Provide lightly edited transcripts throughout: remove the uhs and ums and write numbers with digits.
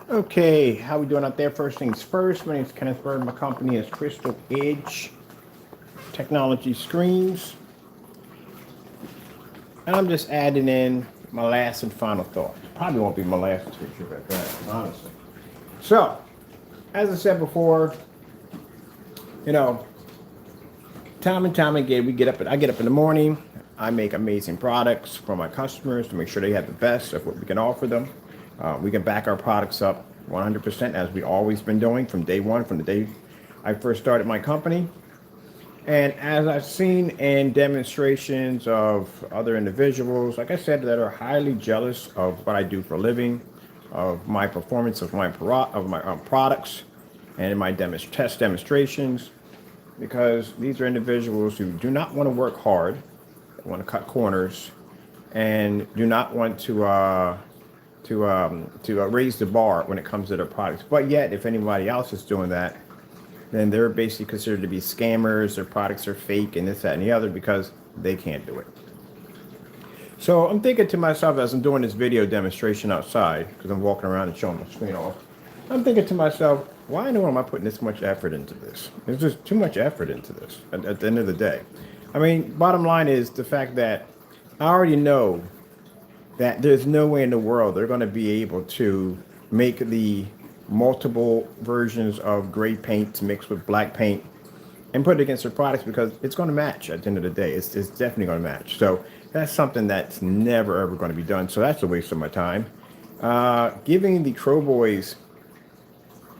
Okay, how we doing out there? First things first, my name is Kenneth Bird. My company is Crystal Edge Technology Screens. And I'm just adding in my last and final thought. Probably won't be my last picture at that, honestly. So, as I said before, you know, time and time again, I get up in the morning, I make amazing products for my customers to make sure they have the best of what we can offer them. We can back our products up 100% as we always been doing from day one, from the day I first started my company. And as I've seen in demonstrations of other individuals, like I said, that are highly jealous of what I do for a living, of my performance of my products, and in my test demonstrations, because these are individuals who do not want to work hard, want to cut corners, and do not want to raise the bar when it comes to their products. But yet, if anybody else is doing that, then they're basically considered to be scammers. Their products are fake, and this, that, and the other because they can't do it. So I'm thinking to myself as I'm doing this video demonstration outside, because I'm walking around and showing my screen off. I'm thinking to myself, why in the world am I putting this much effort into this? There's just too much effort into this at the end of the day. I mean, bottom line is the fact that I already know that there's no way in the world they're going to be able to make the multiple versions of gray paint mixed with black paint and put it against their products because it's going to match at the end of the day. It's definitely going to match. So that's something that's never ever going to be done. So that's a waste of my time. Giving the Crow Boys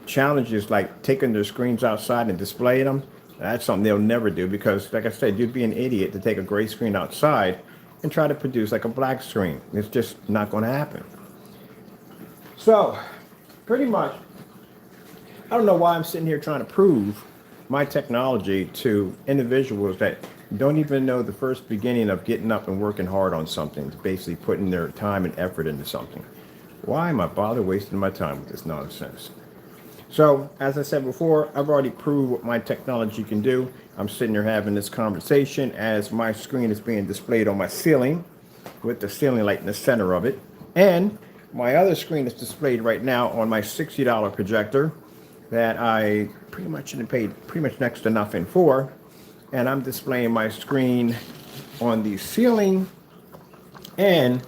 challenges like taking their screens outside and displaying them, that's something they'll never do because, like I said, you'd be an idiot to take a gray screen outside and try to produce like a black screen. It's just not going to happen. So, pretty much, I don't know why I'm sitting here trying to prove my technology to individuals that don't even know the first beginning of getting up and working hard on something, basically putting their time and effort into something. Why am I bother wasting my time with this nonsense? So, as I said before, I've already proved what my technology can do. I'm sitting here having this conversation as my screen is being displayed on my ceiling with the ceiling light in the center of it. And my other screen is displayed right now on my $60 projector that I pretty much paid pretty much next to nothing for. And I'm displaying my screen on the ceiling and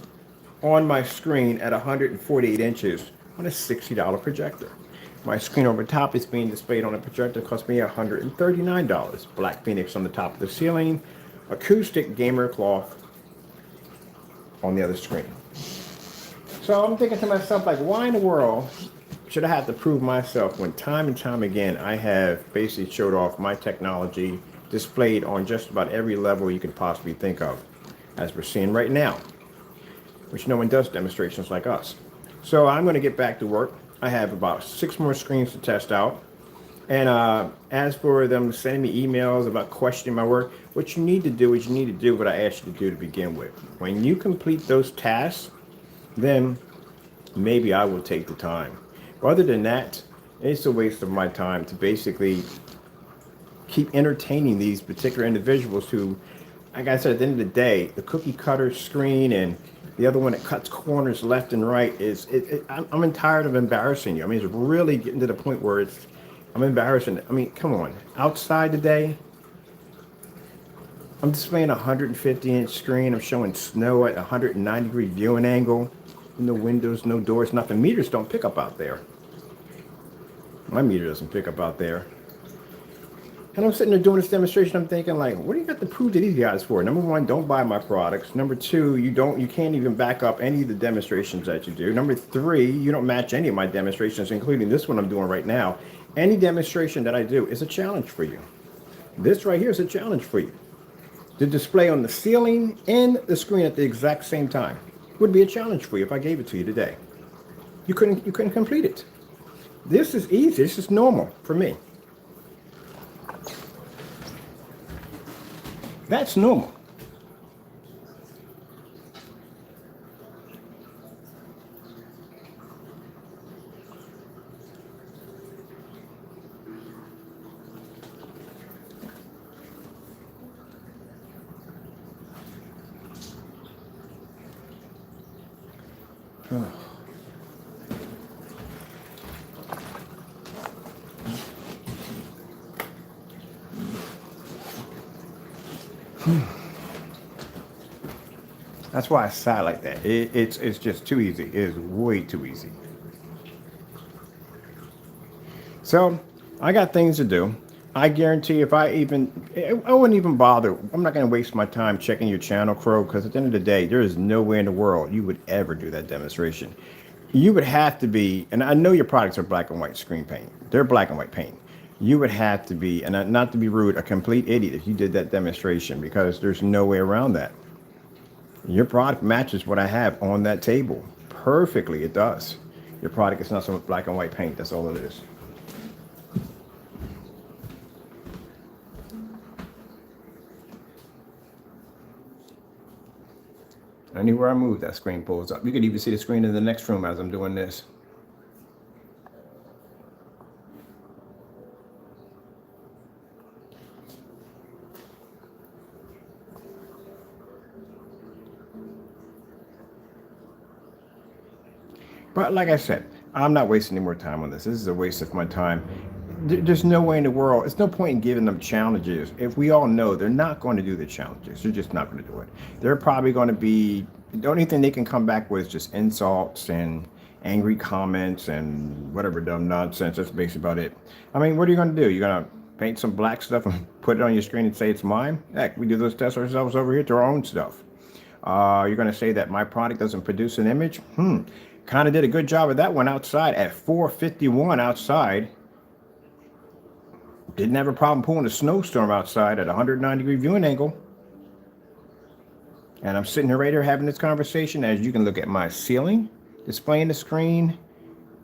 on my screen at 148 inches on a $60 projector. My screen over top is being displayed on a projector. It cost me $139. Black Phoenix on the top of the ceiling, acoustic gamer cloth on the other screen. So I'm thinking to myself, like, why in the world should I have to prove myself when time and time again I have basically showed off my technology displayed on just about every level you can possibly think of, as we're seeing right now, which no one does demonstrations like us. So I'm going to get back to work. I have about 6 more screens to test out. And as for them sending me emails about questioning my work, what you need to do is you need to do what I asked you to do to begin with. When you complete those tasks, then maybe I will take the time. Other than that, it's a waste of my time to basically keep entertaining these particular individuals who, like I said, at the end of the day, the cookie cutter screen and the other one that cuts corners left and right I'm tired of embarrassing you. I mean, it's really getting to the point where I'm embarrassing. I mean, come on. Outside today, I'm displaying a 150-inch screen. I'm showing snow at a 190-degree viewing angle. No windows, no doors, nothing. Meters don't pick up out there. My meter doesn't pick up out there. And I'm sitting there doing this demonstration. I'm thinking, like, what do you got to prove to these guys for? Number one, don't buy my products. Number two, you can't even back up any of the demonstrations that you do. Number three, you don't match any of my demonstrations, including this one I'm doing right now. Any demonstration that I do is a challenge for you. This right here is a challenge for you. The display on the ceiling and the screen at the exact same time would be a challenge for you if I gave it to you today. You couldn't complete it. This is easy. This is normal for me. That's normal. That's why I sat like that. It's just too easy. It is way too easy. So I got things to do. I guarantee if I wouldn't even bother. I'm not going to waste my time checking your channel, Crow, because at the end of the day, there is no way in the world you would ever do that demonstration. You would have to be, and I know your products are black and white screen paint. They're black and white paint. You would have to be, and not to be rude, a complete idiot if you did that demonstration, because there's no way around that. Your product matches what I have on that table perfectly. It does. Your product is not some black and white paint. That's all it is. Anywhere I move, that screen pulls up. You can even see the screen in the next room as I'm doing this. But like I said, I'm not wasting any more time on this. This is a waste of my time. There's no way in the world. It's no point in giving them challenges if we all know they're not going to do the challenges. They're just not going to do it. They're probably going to be, the only thing they can come back with is just insults and angry comments and whatever dumb nonsense. That's basically about it. I mean, what are you going to do? You're going to paint some black stuff and put it on your screen and say it's mine? Heck, we do those tests ourselves over here to our own stuff. You're going to say that my product doesn't produce an image? Kind of did a good job of that one outside at 451 outside. Didn't have a problem pulling a snowstorm outside at 109-degree viewing angle. And I'm sitting here right here having this conversation. As you can look at my ceiling, displaying the screen.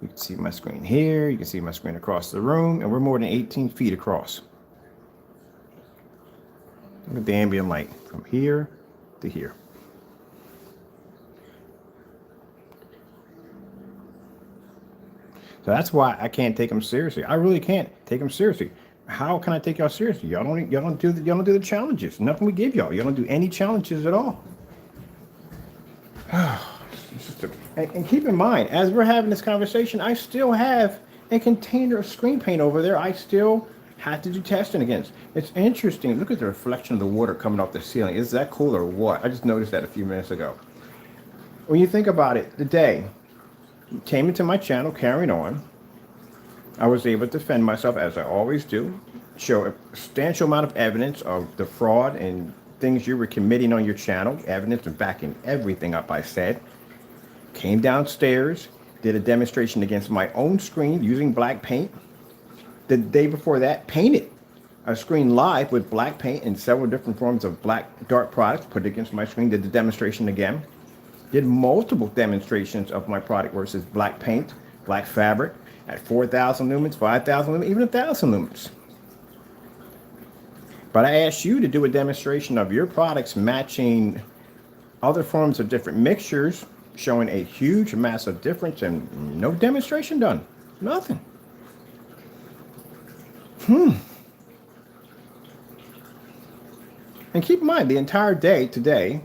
You can see my screen here. You can see my screen across the room. And we're more than 18 feet across. Look at the ambient light from here to here. So that's why I can't take them seriously. I really can't take them seriously. How can I take y'all seriously? Y'all don't do the challenges. Nothing we give y'all. Y'all don't do any challenges at all. And keep in mind, as we're having this conversation, I still have a container of screen paint over there. I still have to do testing against. It's interesting. Look at the reflection of the water coming off the ceiling. Is that cool or what? I just noticed that a few minutes ago. When you think about it, the day came into my channel, carrying on. I was able to defend myself as I always do, show a substantial amount of evidence of the fraud and things you were committing on your channel, evidence of backing everything up I said. Came downstairs, did a demonstration against my own screen using black paint. The day before that, painted a screen live with black paint and several different forms of black dark products, put it against my screen, did the demonstration again. Did multiple demonstrations of my product versus black paint, black fabric at 4,000 lumens, 5,000 lumens, even 1,000 lumens. But I asked you to do a demonstration of your products matching other forms of different mixtures, showing a huge, massive difference, and no demonstration done. Nothing. And keep in mind, the entire day today,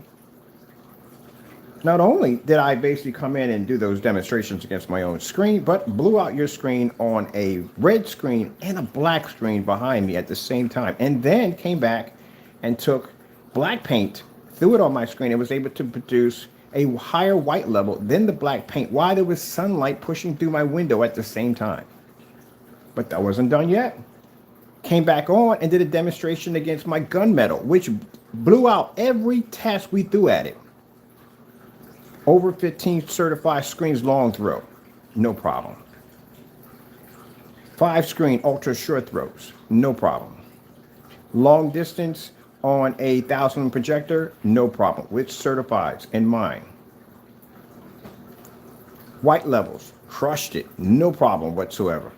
not only did I basically come in and do those demonstrations against my own screen, but blew out your screen on a red screen and a black screen behind me at the same time. And then came back and took black paint, threw it on my screen, and was able to produce a higher white level than the black paint while there was sunlight pushing through my window at the same time. But that wasn't done yet. Came back on and did a demonstration against my gunmetal, which blew out every test we threw at it. Over 15 certified screens long throw, no problem. 5 screen ultra short throws, no problem. Long distance on a 1,000 projector, no problem, with certifieds in mind. White levels, crushed it, no problem whatsoever.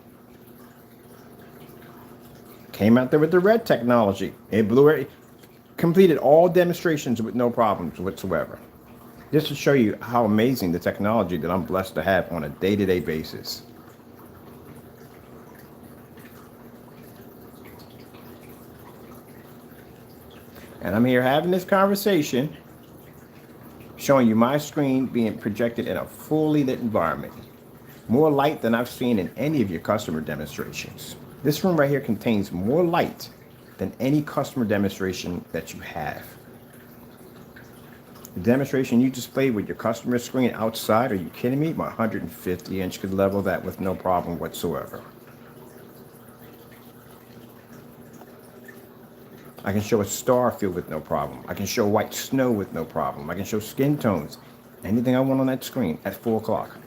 Came out there with the red technology. It blew it, completed all demonstrations with no problems whatsoever. Just to show you how amazing the technology that I'm blessed to have on a day-to-day basis. And I'm here having this conversation, showing you my screen being projected in a fully lit environment. More light than I've seen in any of your customer demonstrations. This room right here contains more light than any customer demonstration that you have. The demonstration you displayed with your customer screen outside, are you kidding me? My 150-inch could level that with no problem whatsoever. I can show a star field with no problem. I can show white snow with no problem. I can show skin tones. Anything I want on that screen at 4 o'clock.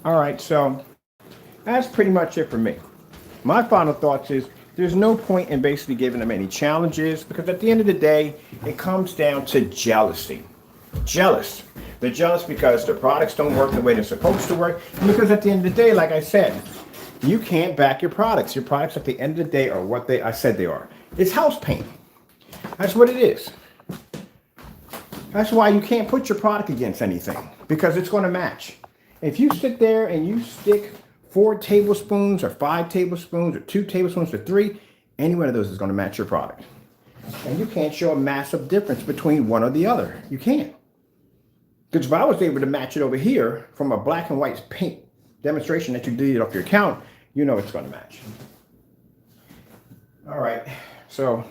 All right, so that's pretty much it for me. My final thoughts is there's no point in basically giving them any challenges, because at the end of the day, it comes down to jealousy. Jealous. They're jealous because their products don't work the way they're supposed to work. And because at the end of the day, like I said, you can't back your products. Your products at the end of the day are what I said they are. It's house paint. That's what it is. That's why you can't put your product against anything, because it's going to match. If you sit there and you stick 4 tablespoons or 5 tablespoons or 2 tablespoons or 3, any one of those is going to match your product. And you can't show a massive difference between one or the other. You can't. Because if I was able to match it over here from a black and white paint demonstration that you did off your account, you know it's going to match. All right. So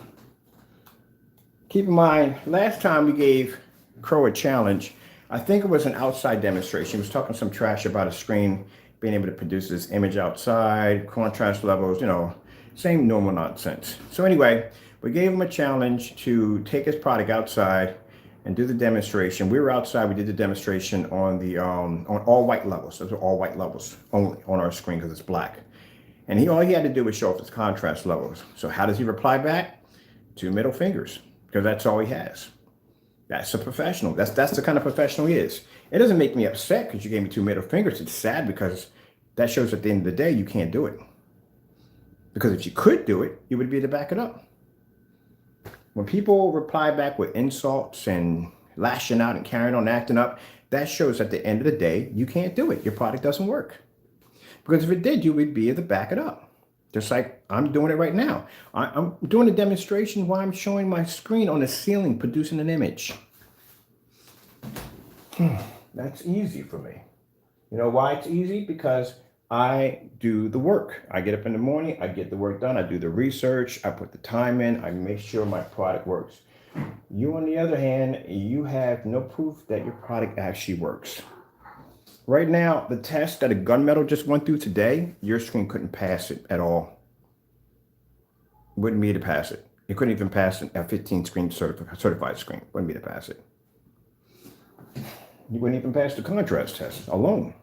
keep in mind, last time we gave Crow a challenge, I think it was an outside demonstration. He was talking some trash about a screen being able to produce this image outside, contrast levels, you know, same normal nonsense. So anyway, we gave him a challenge to take his product outside and do the demonstration. We were outside. We did the demonstration on the on all white levels. Those are all white levels only on our screen because it's black. And all he had to do was show off his contrast levels. So how does he reply back? 2 middle fingers, because that's all he has. That's a professional. That's the kind of professional he is. It doesn't make me upset because you gave me 2 middle fingers. It's sad because that shows at the end of the day you can't do it. Because if you could do it, you would be able to back it up. When people reply back with insults and lashing out and carrying on, acting up, that shows at the end of the day you can't do it. Your product doesn't work. Because if it did, you would be able to back it up. Just like I'm doing it right now. I'm doing a demonstration while I'm showing my screen on the ceiling, producing an image. That's easy for me. You know why it's easy? Because I do the work. I get up in the morning, I get the work done, I do the research, I put the time in, I make sure my product works. You, on the other hand, you have no proof that your product actually works. Right now, the test that a gunmetal just went through today, your screen couldn't pass it at all. Wouldn't be able to pass it. It couldn't even pass an F15 screen certified screen. Wouldn't be able to pass it. You wouldn't even pass the contrast test alone.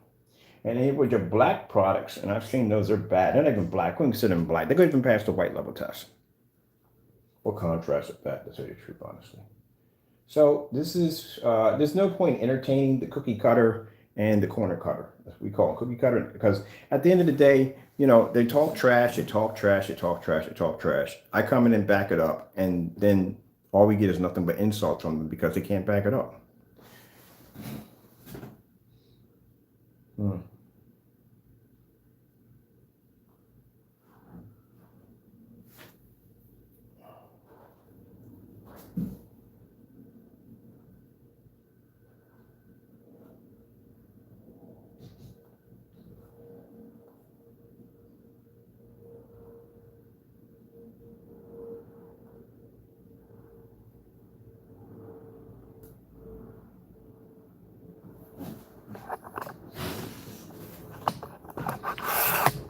And then with your black products, and I've seen those are bad. They're not even black. We consider them black. They couldn't even pass the white level test. Or contrast at that, to tell you the truth, honestly. So this is, there's no point entertaining the cookie cutter and the corner cutter, as we call them, cookie cutter, because at the end of the day, you know, they talk trash, they talk trash, they talk trash, they talk trash. I come in and back it up, and then all we get is nothing but insults from them because they can't back it up.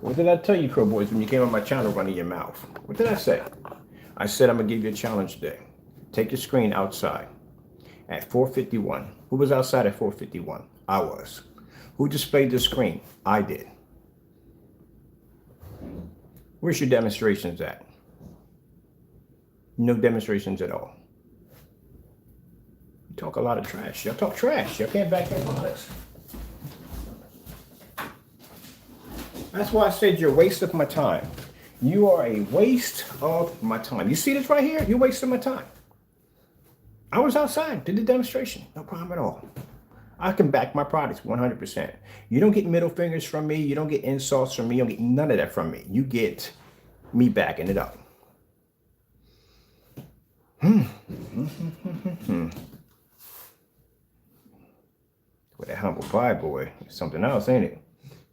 What did I tell you, Crow Boys, when you came on my channel running your mouth? What did I say? I said I'm going to give you a challenge today. Take your screen outside at 4:51. Who was outside at 4:51? I was. Who displayed the screen? I did. Where's your demonstrations at? No demonstrations at all. You talk a lot of trash. Y'all talk trash. Y'all can't back your products. That's why I said you're a waste of my time. You are a waste of my time. You see this right here? You're wasting my time. I was outside, did the demonstration. No problem at all. I can back my products 100%. You don't get middle fingers from me. You don't get insults from me. You don't get none of that from me. You get me backing it up. With that humble pie boy, it's something else, ain't it?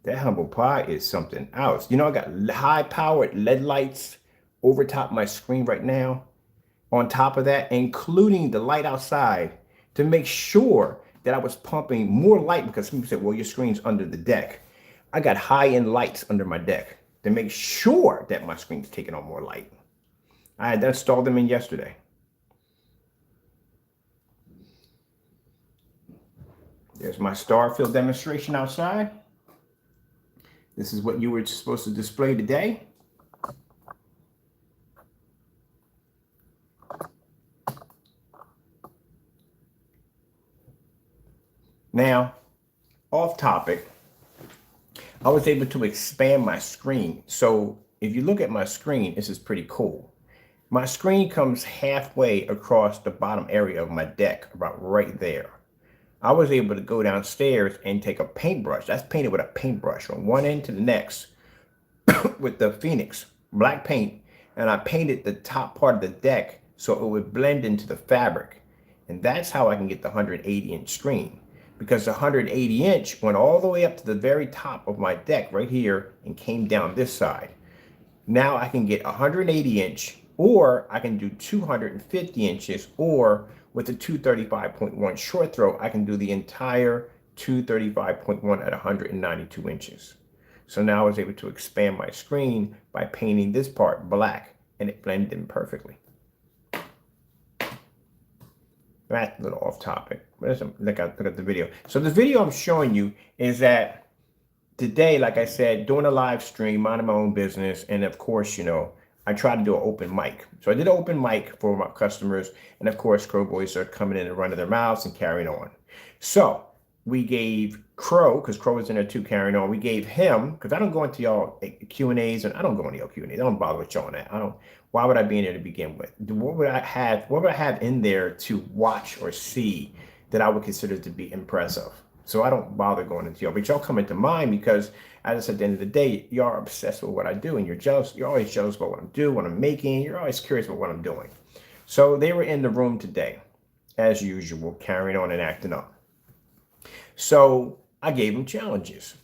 That humble pie is something else. You know, I got high powered LED lights over top my screen right now. On top of that, including the light outside to make sure that I was pumping more light because people said, well, your screen's under the deck. I got high-end lights under my deck to make sure that my screen's taking on more light. I had installed them in yesterday. There's my Starfield demonstration outside. This is what you were supposed to display today. Now, off topic, I was able to expand my screen. So if you look at my screen, this is pretty cool. My screen comes halfway across the bottom area of my deck, about right there. I was able to go downstairs and take a paintbrush. That's painted with a paintbrush from one end to the next with the Phoenix black paint. And I painted the top part of the deck so it would blend into the fabric. And that's how I can get the 180-inch screen. Because the 180-inch went all the way up to the very top of my deck right here and came down this side. Now I can get 180-inch, or I can do 250 inches, or with the 235.1 short throw, I can do the entire 235.1 at 192 inches. So now I was able to expand my screen by painting this part black, and it blended in perfectly. That's a little off topic, but look at the video. So the video I'm showing you is that today, like I said, doing a live stream, minding my own business. And of course, you know, I try to do an open mic. So I did an open mic for my customers. And of course, Crow Boys are coming in and running their mouths and carrying on. So we gave Crow, because Crow was in there too carrying on. We gave him, because I don't go into y'all Q&As, and I don't go into y'all Q&As. I don't bother with y'all on that. Why would I be in there to begin with? What would I have in there to watch or see that I would consider to be impressive? So I don't bother going into y'all, but y'all come into mine because, as I said, at the end of the day, y'all are obsessed with what I do, and you're jealous. You're always jealous about what I'm doing, what I'm making. You're always curious about what I'm doing. So they were in the room today, as usual, carrying on and acting up. So I gave them challenges.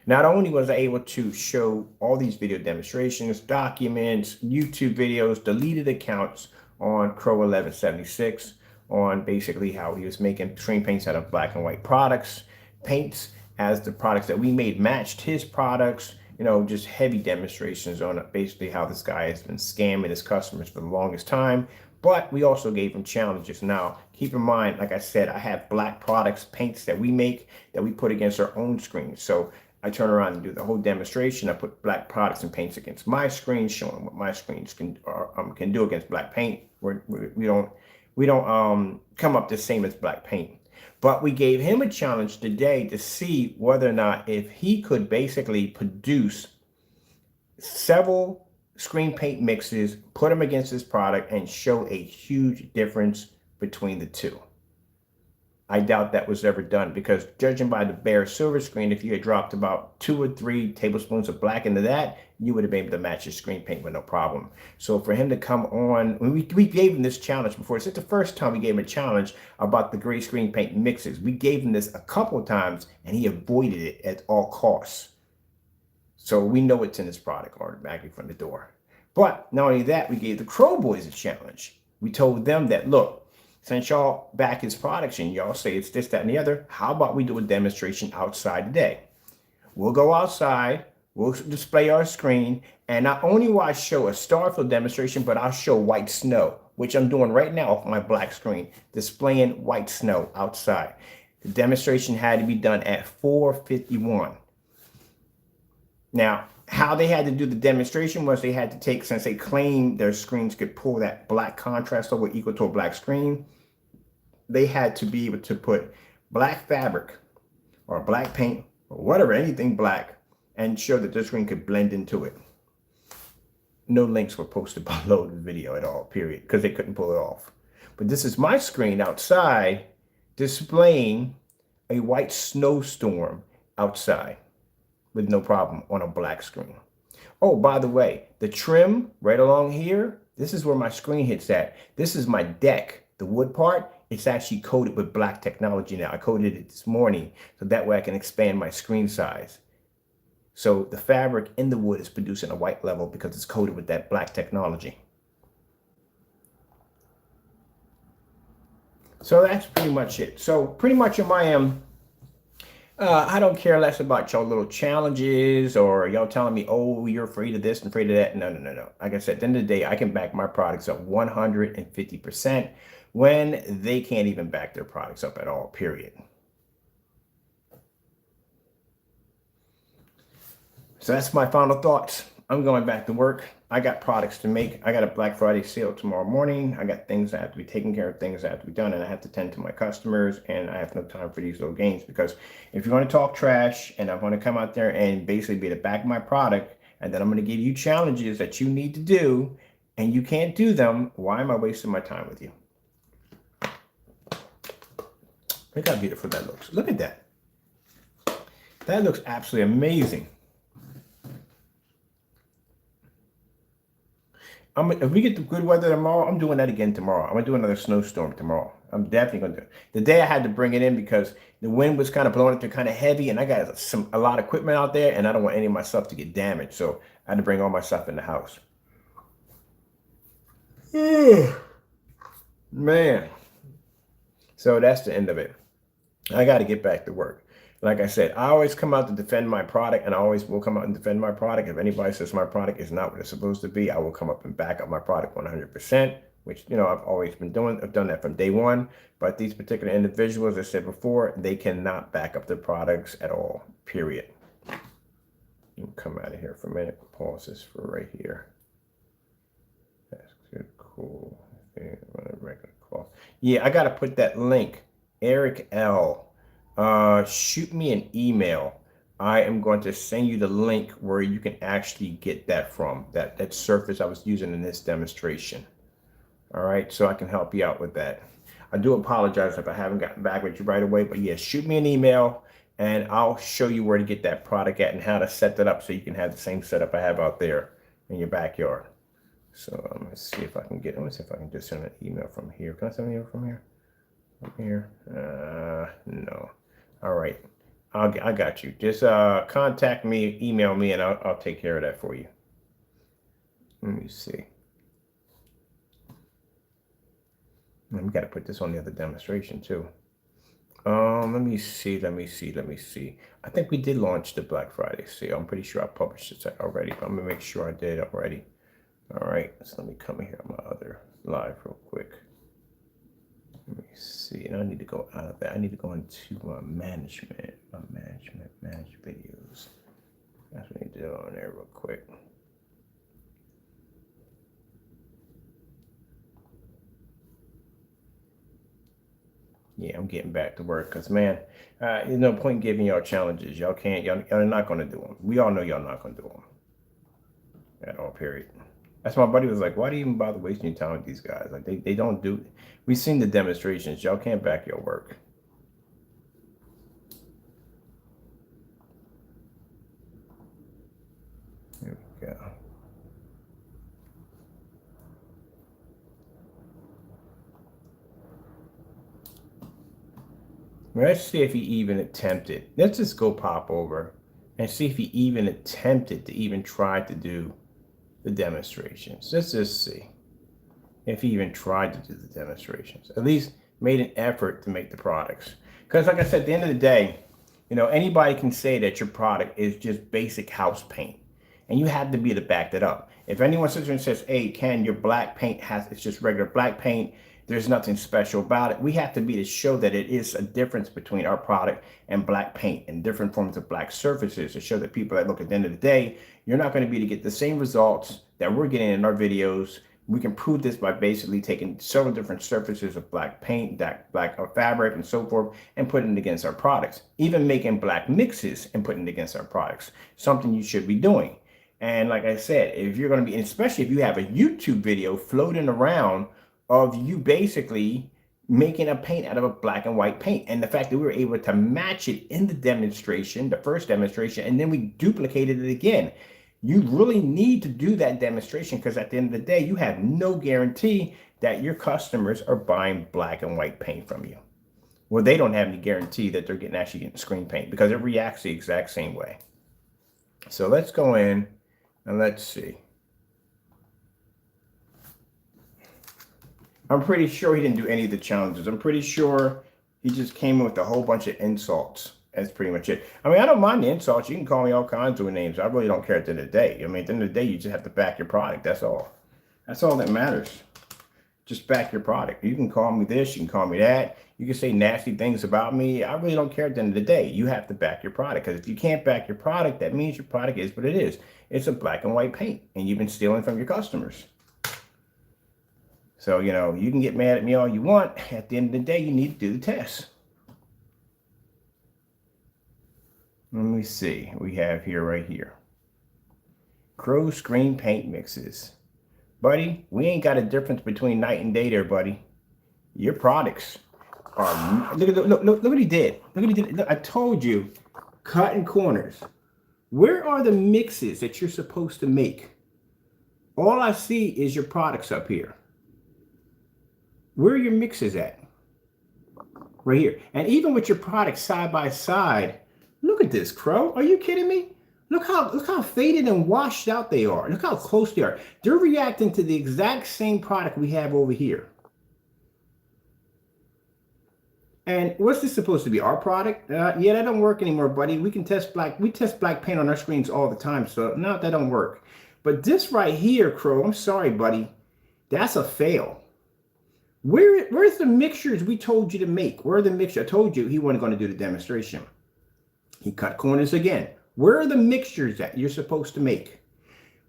Not only was I able to show all these video demonstrations, documents, YouTube videos, deleted accounts on Crow 1176, on basically how he was making screen paints out of black and white products, paints as the products that we made matched his products, you know, just heavy demonstrations on basically how this guy has been scamming his customers for the longest time. But we also gave him challenges. Now, keep in mind, like I said, I have black products, paints that we make that we put against our own screens. So I turn around and do the whole demonstration. I put black products and paints against my screen, showing what my screens can do against black paint. We don't come up the same as black paint. But we gave him a challenge today to see whether or not if he could basically produce several screen paint mixes, put them against his product, and show a huge difference between the two. I doubt that was ever done, because judging by the bare silver screen, if you had dropped about 2 or 3 tablespoons of black into that, you would have been able to match your screen paint with no problem. So for him to come on, we gave him this challenge before. It's not the first time we gave him a challenge about the gray screen paint mixes. We gave him this a couple of times, and he avoided it at all costs. So we know it's in his product automatically from the door. But not only that, we gave the Crow Boys a challenge. We told them that, look, since y'all back his products and y'all say it's this, that, and the other, how about we do a demonstration outside today? We'll go outside, we'll display our screen, and not only will I show a Starfield demonstration, but I'll show white snow, which I'm doing right now off my black screen, displaying white snow outside. The demonstration had to be done at 4:51. Now, how they had to do the demonstration was they had to take, since they claimed their screens could pull that black contrast over equal to a black screen, they had to be able to put black fabric or black paint or whatever, anything black, and show that the screen could blend into it. No links were posted below the video at all, period, because they couldn't pull it off. But this is my screen outside displaying a white snowstorm outside with no problem on a black screen. Oh, by the way, the trim right along here, this is where my screen hits at. This is my deck, the wood part. It's actually coated with black technology now. I coated it this morning so that way I can expand my screen size. So the fabric in the wood is producing a white level because it's coated with that black technology. So that's pretty much it. So pretty much on my end, I don't care less about your little challenges or y'all telling me, oh, you're afraid of this and afraid of that. No, no, no, no. Like I said, at the end of the day, I can back my products up 150% when they can't even back their products up at all, period. So that's my final thoughts. I'm going back to work. I got products to make. I got a Black Friday sale tomorrow morning. I got things that have to be taken care of, things that have to be done, and I have to tend to my customers, and I have no time for these little games, because if you want to talk trash and I want to come out there and basically be the back of my product, and then I'm going to give you challenges that you need to do, and you can't do them, why am I wasting my time with you? Look how beautiful that looks. Look at that. That looks absolutely amazing. If we get the good weather tomorrow, I'm doing that again tomorrow. I'm going to do another snowstorm tomorrow. I'm definitely going to do it. The day I had to bring it in because the wind was kind of blowing it through kind of heavy, and I got a lot of equipment out there, and I don't want any of my stuff to get damaged. So I had to bring all my stuff in the house. Man. So that's the end of it. I got to get back to work. Like I said, I always come out to defend my product, and I always will come out and defend my product. If anybody says my product is not what it's supposed to be, I will come up and back up my product 100%, which, you know, I've always been doing. I've done that from day one. But these particular individuals, as I said before, they cannot back up their products at all, period. You can come out of here for a minute. Pause this for right here. That's good. Cool. Regular call. Yeah, I got to put that link. Eric L. Shoot me an email. I am going to send you the link where you can actually get that from, that surface I was using in this demonstration. All right, so I can help you out with that. I do apologize if I haven't gotten back with you right away, but yeah, shoot me an email and I'll show you where to get that product at and how to set that up so you can have the same setup I have out there in your backyard. So let's see if I can just send an email from here. Can I send an email from here? From here? No. All right, I got you. Just contact me, email me, and I'll take care of that for you. Let me see. We got to put this on the other demonstration too. Let me see. I think we did launch the Black Friday sale. I'm pretty sure I published it already, but I'm gonna make sure I did already. All right, so let me come here on my other live real quick. Let me see, and I need to go out of that. I need to go into management videos. That's what I need to do on there real quick. Yeah, I'm getting back to work because, man, there's no point giving y'all challenges. Y'all not going to do them. We all know y'all not going to do them at all, period. That's why my buddy was like, why do you even bother wasting your time with these guys? Like, they don't do. We've seen the demonstrations. Y'all can't back your work. Here we go. Let's see if he even attempted. Let's just go pop over and see if he even attempted to even try to do the demonstrations. Let's just see if he even tried to do the demonstrations. At least made an effort to make the products. Because like I said, at the end of the day, you know, anybody can say that your product is just basic house paint. And you have to be to back that up. If anyone sits there and says, hey, Ken, your black paint it's just regular black paint, there's nothing special about it. We have to be to show that it is a difference between our product and black paint and different forms of black surfaces to show that people that look at the end of the day, you're not going to be to get the same results that we're getting in our videos. We can prove this by basically taking several different surfaces of black paint, black fabric, and so forth, and putting it against our products. Even making black mixes and putting it against our products. Something you should be doing. And like I said, if you're going to be, especially if you have a YouTube video floating around of you basically making a paint out of a black and white paint, and the fact that we were able to match it in the demonstration, the first demonstration, and then we duplicated it again. You really need to do that demonstration because at the end of the day, you have no guarantee that your customers are buying black and white paint from you. Well, they don't have any guarantee that they're actually getting screen paint because it reacts the exact same way. So let's go in and let's see. I'm pretty sure he didn't do any of the challenges. I'm pretty sure he just came in with a whole bunch of insults. That's pretty much it. I mean, I don't mind the insults. You can call me all kinds of names. I really don't care at the end of the day. I mean, at the end of the day, you just have to back your product. That's all. That's all that matters. Just back your product. You can call me this. You can call me that. You can say nasty things about me. I really don't care at the end of the day. You have to back your product. Because if you can't back your product, that means your product is what it is. It's a black and white paint. And you've been stealing from your customers. So, you know, you can get mad at me all you want. At the end of the day, you need to do the test. Let me see what we have here right here. Crow screen paint mixes. Buddy, we ain't got a difference between night and day there, buddy. Your products are, look what he did. Look what he did. Look, I told you, cutting corners. Where are the mixes that you're supposed to make? All I see is your products up here. Where are your mixes at? Right here. And even with your products side by side, look at this, Crow. Are you kidding me? Look how faded and washed out they are. Look how close they are. They're reacting to the exact same product we have over here. And what's this supposed to be? Our product? Yeah, that don't work anymore, buddy. We test black paint on our screens all the time, so no, that don't work. But this right here, Crow, I'm sorry, buddy. That's a fail. Where's the mixtures we told you to make? Where are the mixtures? I told you he wasn't going to do the demonstration. He cut corners again. Where are the mixtures that you're supposed to make?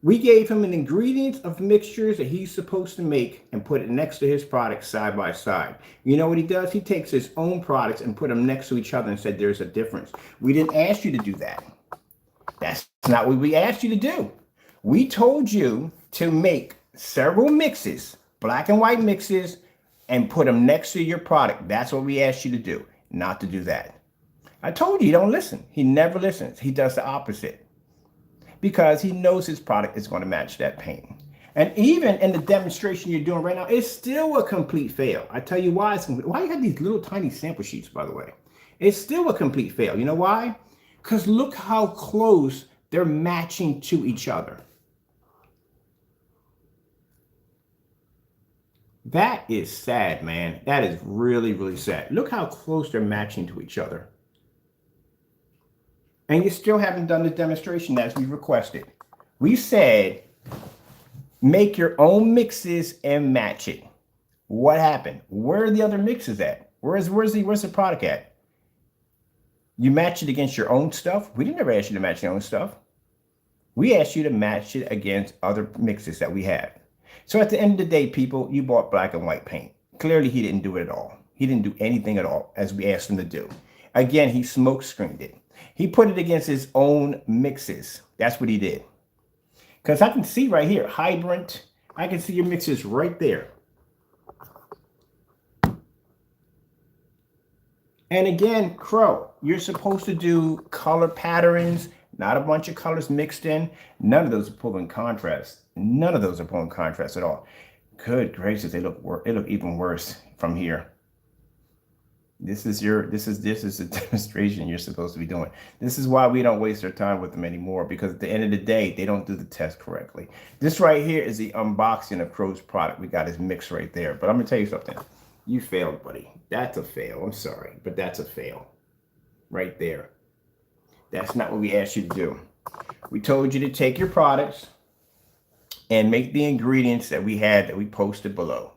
We gave him an ingredient of mixtures that he's supposed to make and put it next to his products side by side. You know what he does? He takes his own products and put them next to each other and said there's a difference. We didn't ask you to do that. That's not what we asked you to do. We told you to make several mixes, black and white mixes, and put them next to your product. That's what we asked you to do, not to do that. I told you he don't listen. He never listens. He does the opposite because he knows his product is going to match that paint. And even in the demonstration you're doing right now, it's still a complete fail. I tell you why. Why you have these little tiny sample sheets, by the way? It's still a complete fail. You know why? Because look how close they're matching to each other. That is sad, man. That is really, really sad. Look how close they're matching to each other. And you still haven't done the demonstration as we requested. We said, make your own mixes and match it. What happened? Where are the other mixes at? Where's the product at? You match it against your own stuff? We didn't ever ask you to match your own stuff. We asked you to match it against other mixes that we had. So at the end of the day, people, you bought black and white paint. Clearly, he didn't do it at all. He didn't do anything at all as we asked him to do. Again, he smoke screened it. He put it against his own mixes. That's what he did. Because I can see right here, Hydrant. I can see your mixes right there. And again, Crow, you're supposed to do color patterns, not a bunch of colors mixed in. None of those are pulling contrast. None of those are pulling contrast at all. Good gracious, they look even worse from here. This is a demonstration you're supposed to be doing. This is why we don't waste our time with them anymore, because at the end of the day, they don't do the test correctly. This right here is the unboxing of Crow's product. We got his mix right there. But I'm gonna tell you something. You failed, buddy. That's a fail. I'm sorry, but that's a fail. Right there. That's not what we asked you to do. We told you to take your products and make the ingredients that we had that we posted below.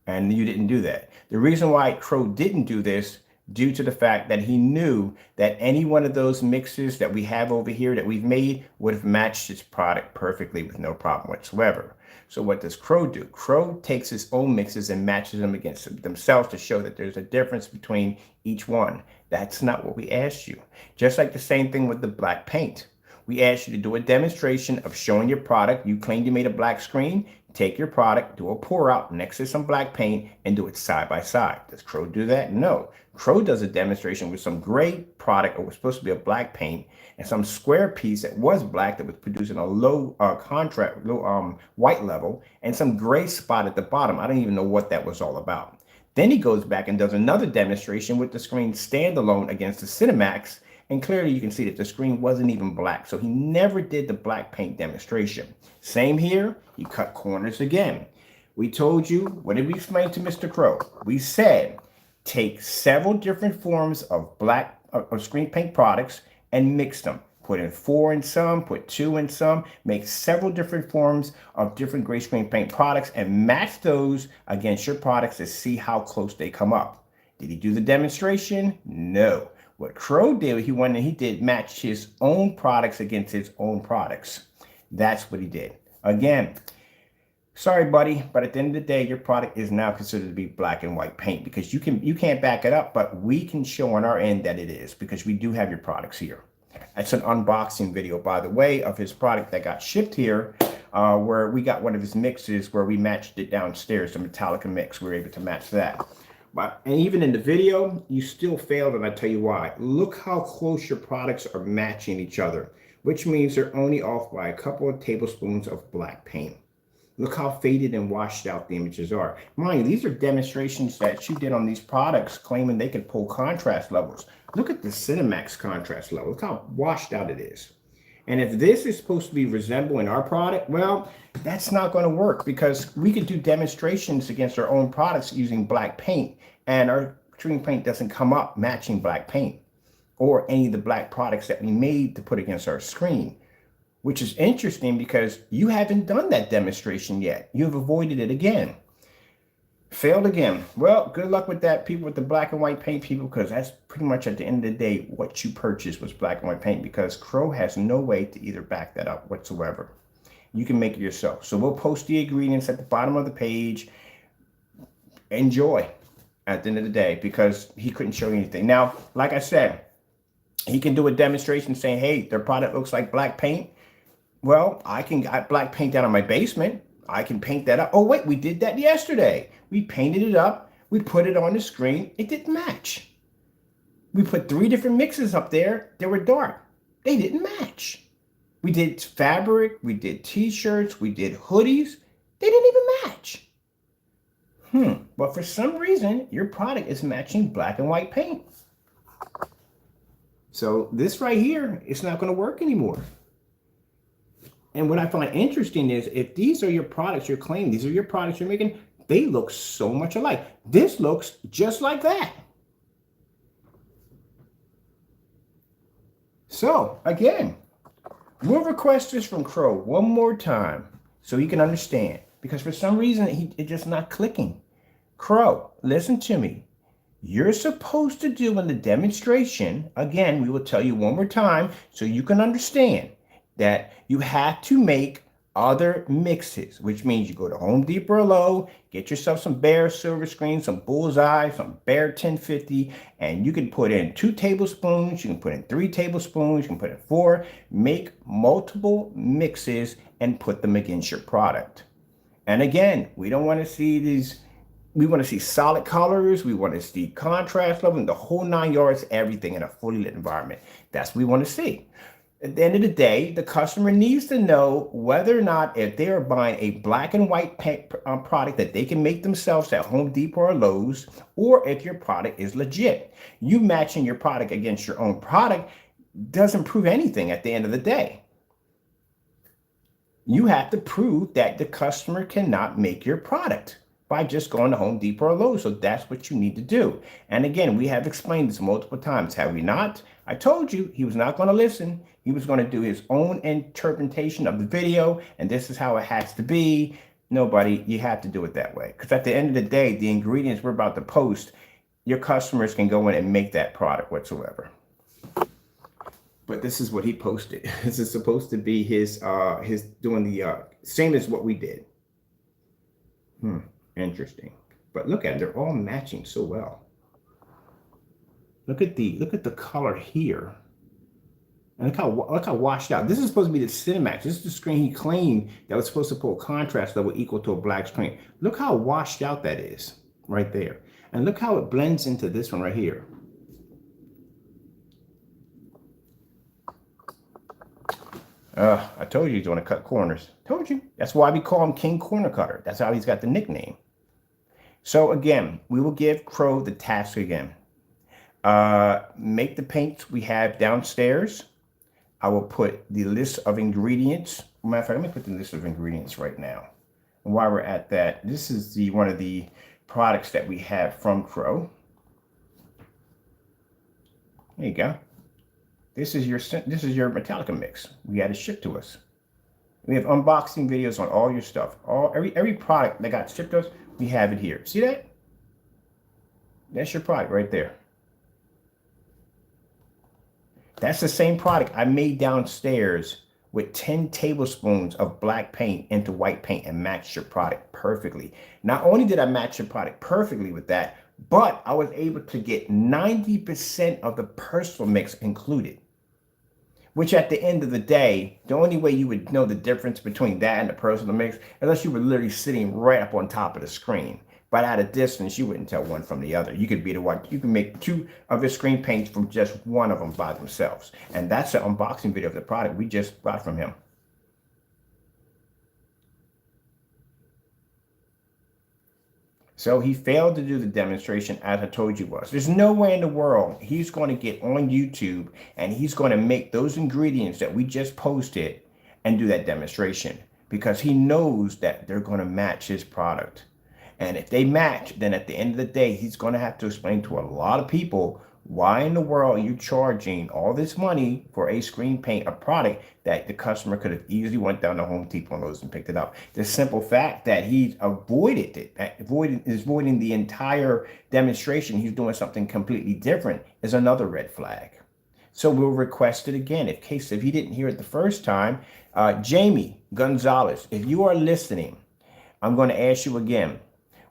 And you didn't do that. The reason why Crow didn't do this, due to the fact that he knew that any one of those mixes that we have over here that we've made would have matched his product perfectly with no problem whatsoever. So what does Crow do? Crow takes his own mixes and matches them against themselves to show that there's a difference between each one. That's not what we asked you. Just like the same thing with the black paint. We asked you to do a demonstration of showing your product. You claimed you made a black screen. Take your product, do a pour out next to some black paint, and do it side by side. Does Crow do that? No. Crow does a demonstration with some gray product, or was supposed to be a black paint, and some square piece that was black that was producing a low contrast, low white level, and some gray spot at the bottom. I don't even know what that was all about. Then he goes back and does another demonstration with the screen standalone against the Cinemax, And clearly you can see that the screen wasn't even black. So he never did the black paint demonstration. Same here, he cut corners again. We told you, what did we explain to Mr. Crow? We said, take several different forms of black or screen paint products and mix them. Put in 4 in some, put 2 in some, make several different forms of different gray screen paint products and match those against your products to see how close they come up. Did he do the demonstration? No. What Crow did, he went and he did match his own products against his own products. That's what he did. Again, sorry, buddy, but at the end of the day, your product is now considered to be black and white paint because you can't back it up, but we can show on our end that it is because we do have your products here. That's an unboxing video, by the way, of his product that got shipped here, where we got one of his mixes where we matched it downstairs, the Metallica mix. We were able to match that. And even in the video, you still failed, and I tell you why. Look how close your products are matching each other, which means they're only off by a couple of tablespoons of black paint. Look how faded and washed out the images are. Mind you, these are demonstrations that you did on these products claiming they could pull contrast levels. Look at the Cinemax contrast level. Look how washed out it is. And if this is supposed to be resembling our product, well, that's not going to work because we could do demonstrations against our own products using black paint, and our screen paint doesn't come up matching black paint or any of the black products that we made to put against our screen, which is interesting because you haven't done that demonstration yet. You've avoided it again. Failed again. Well, good luck with that, people with the black and white paint people, because that's pretty much at the end of the day what you purchased was black and white paint, because Crow has no way to either back that up whatsoever. You can make it yourself. So we'll post the ingredients at the bottom of the page. Enjoy at the end of the day, because he couldn't show you anything. Now, like I said, he can do a demonstration saying, hey, their product looks like black paint. Well, I can get black paint down in my basement. I can paint that up. Oh, wait, we did that yesterday. We painted it up. We put it on the screen. It didn't match. We put 3 different mixes up there. They were dark. They didn't match. We did fabric. We did t-shirts. We did hoodies. They didn't even match. But for some reason, your product is matching black and white paint. So this right here, it's not going to work anymore. And what I find interesting is if these are your products you're claiming, these are your products you're making, they look so much alike. This looks just like that. So again, we'll request this from Crow one more time so he can understand, because for some reason it's just not clicking. Crow, listen to me. You're supposed to do in the demonstration, again, we will tell you one more time so you can understand, that you have to make other mixes, which means you go to Home Depot or Lowe's, get yourself some Behr silver screen, some Bullseye, some Behr 1050, and you can put in 2 tablespoons, you can put in 3 tablespoons, you can put in 4, make multiple mixes and put them against your product. And again, we don't want to see these, we want to see solid colors, we want to see contrast level, and the whole 9 yards, everything in a fully lit environment. That's what we want to see. At the end of the day, the customer needs to know whether or not, if they are buying a black and white product that they can make themselves at Home Depot or Lowe's, or if your product is legit. You matching your product against your own product doesn't prove anything at the end of the day. You have to prove that the customer cannot make your product by just going to Home Depot or Lowe's. So that's what you need to do. And again, we have explained this multiple times, have we not? I told you he was not going to listen. He was going to do his own interpretation of the video, and this is how it has to be. Nobody, you have to do it that way. Because at the end of the day, the ingredients we're about to post, your customers can go in and make that product whatsoever. But this is what he posted. This is supposed to be his doing the same as what we did. Interesting. But look at it, they're all matching so well. Look at the color here. And look how washed out. This is supposed to be the Cinemax. This is the screen he claimed that was supposed to pull contrast level equal to a black screen. Look how washed out that is right there. And look how it blends into this one right here. I told you he's going to cut corners. Told you. That's why we call him King Corner Cutter. That's how he's got the nickname. So again, we will give Crow the task again. Make the paints we have downstairs. I will put the list of ingredients. Matter of fact, let me put the list of ingredients right now. And while we're at that, this is the one of the products that we have from Crow. There you go. This is your Metallica mix. We had it shipped to us. We have unboxing videos on all your stuff. Every product that got shipped to us, we have it here. See that? That's your product right there. That's the same product I made downstairs with 10 tablespoons of black paint into white paint and matched your product perfectly. Not only did I match your product perfectly with that, but I was able to get 90% of the personal mix included. Which at the end of the day, the only way you would know the difference between that and the personal mix, unless you were literally sitting right up on top of the screen. But at a distance, you wouldn't tell one from the other. You could be the one. You can make two of your screen paints from just one of them by themselves. And that's an unboxing video of the product we just bought from him. So he failed to do the demonstration as I told you was. There's no way in the world he's going to get on YouTube and he's going to make those ingredients that we just posted and do that demonstration, because he knows that they're going to match his product. And if they match, then at the end of the day, he's going to have to explain to a lot of people why in the world are you charging all this money for a screen paint, a product that the customer could have easily went down to Home Depot and Lowe's and picked it up. The simple fact that he's avoided it, avoiding the entire demonstration, he's doing something completely different, is another red flag. So we'll request it again. If he didn't hear it the first time, Jamie Gonzalez, if you are listening, I'm going to ask you again.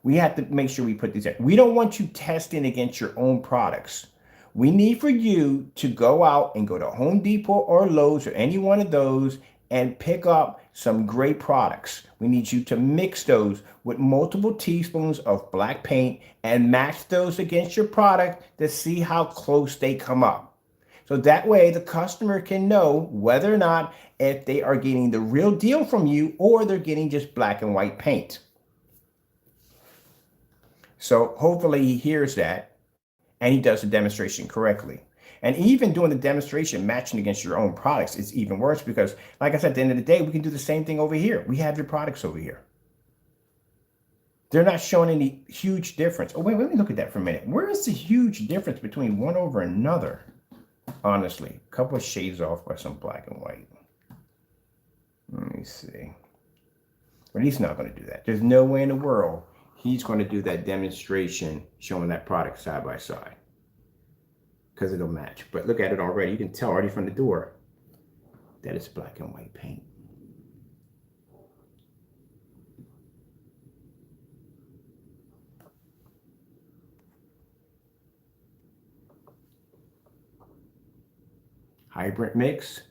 We have to make sure we put these in. We don't want you testing against your own products. We need for you to go out and go to Home Depot or Lowe's or any one of those and pick up some great products. We need you to mix those with multiple teaspoons of black paint and match those against your product to see how close they come up. So that way the customer can know whether or not if they are getting the real deal from you or they're getting just black and white paint. So hopefully he hears that and he does the demonstration correctly. And even doing the demonstration matching against your own products is even worse, because like I said, at the end of the day, we can do the same thing over here. We have your products over here. They're not showing any huge difference. Oh, wait, let me look at that for a minute. Where is the huge difference between one over another? Honestly, a couple of shades off by some black and white. Let me see. But he's not going to do that. There's no way in the world he's going to do that demonstration showing that product side by side, because it'll match. But look at it already. You can tell already from the door that it's black and white paint. Hybrid mix.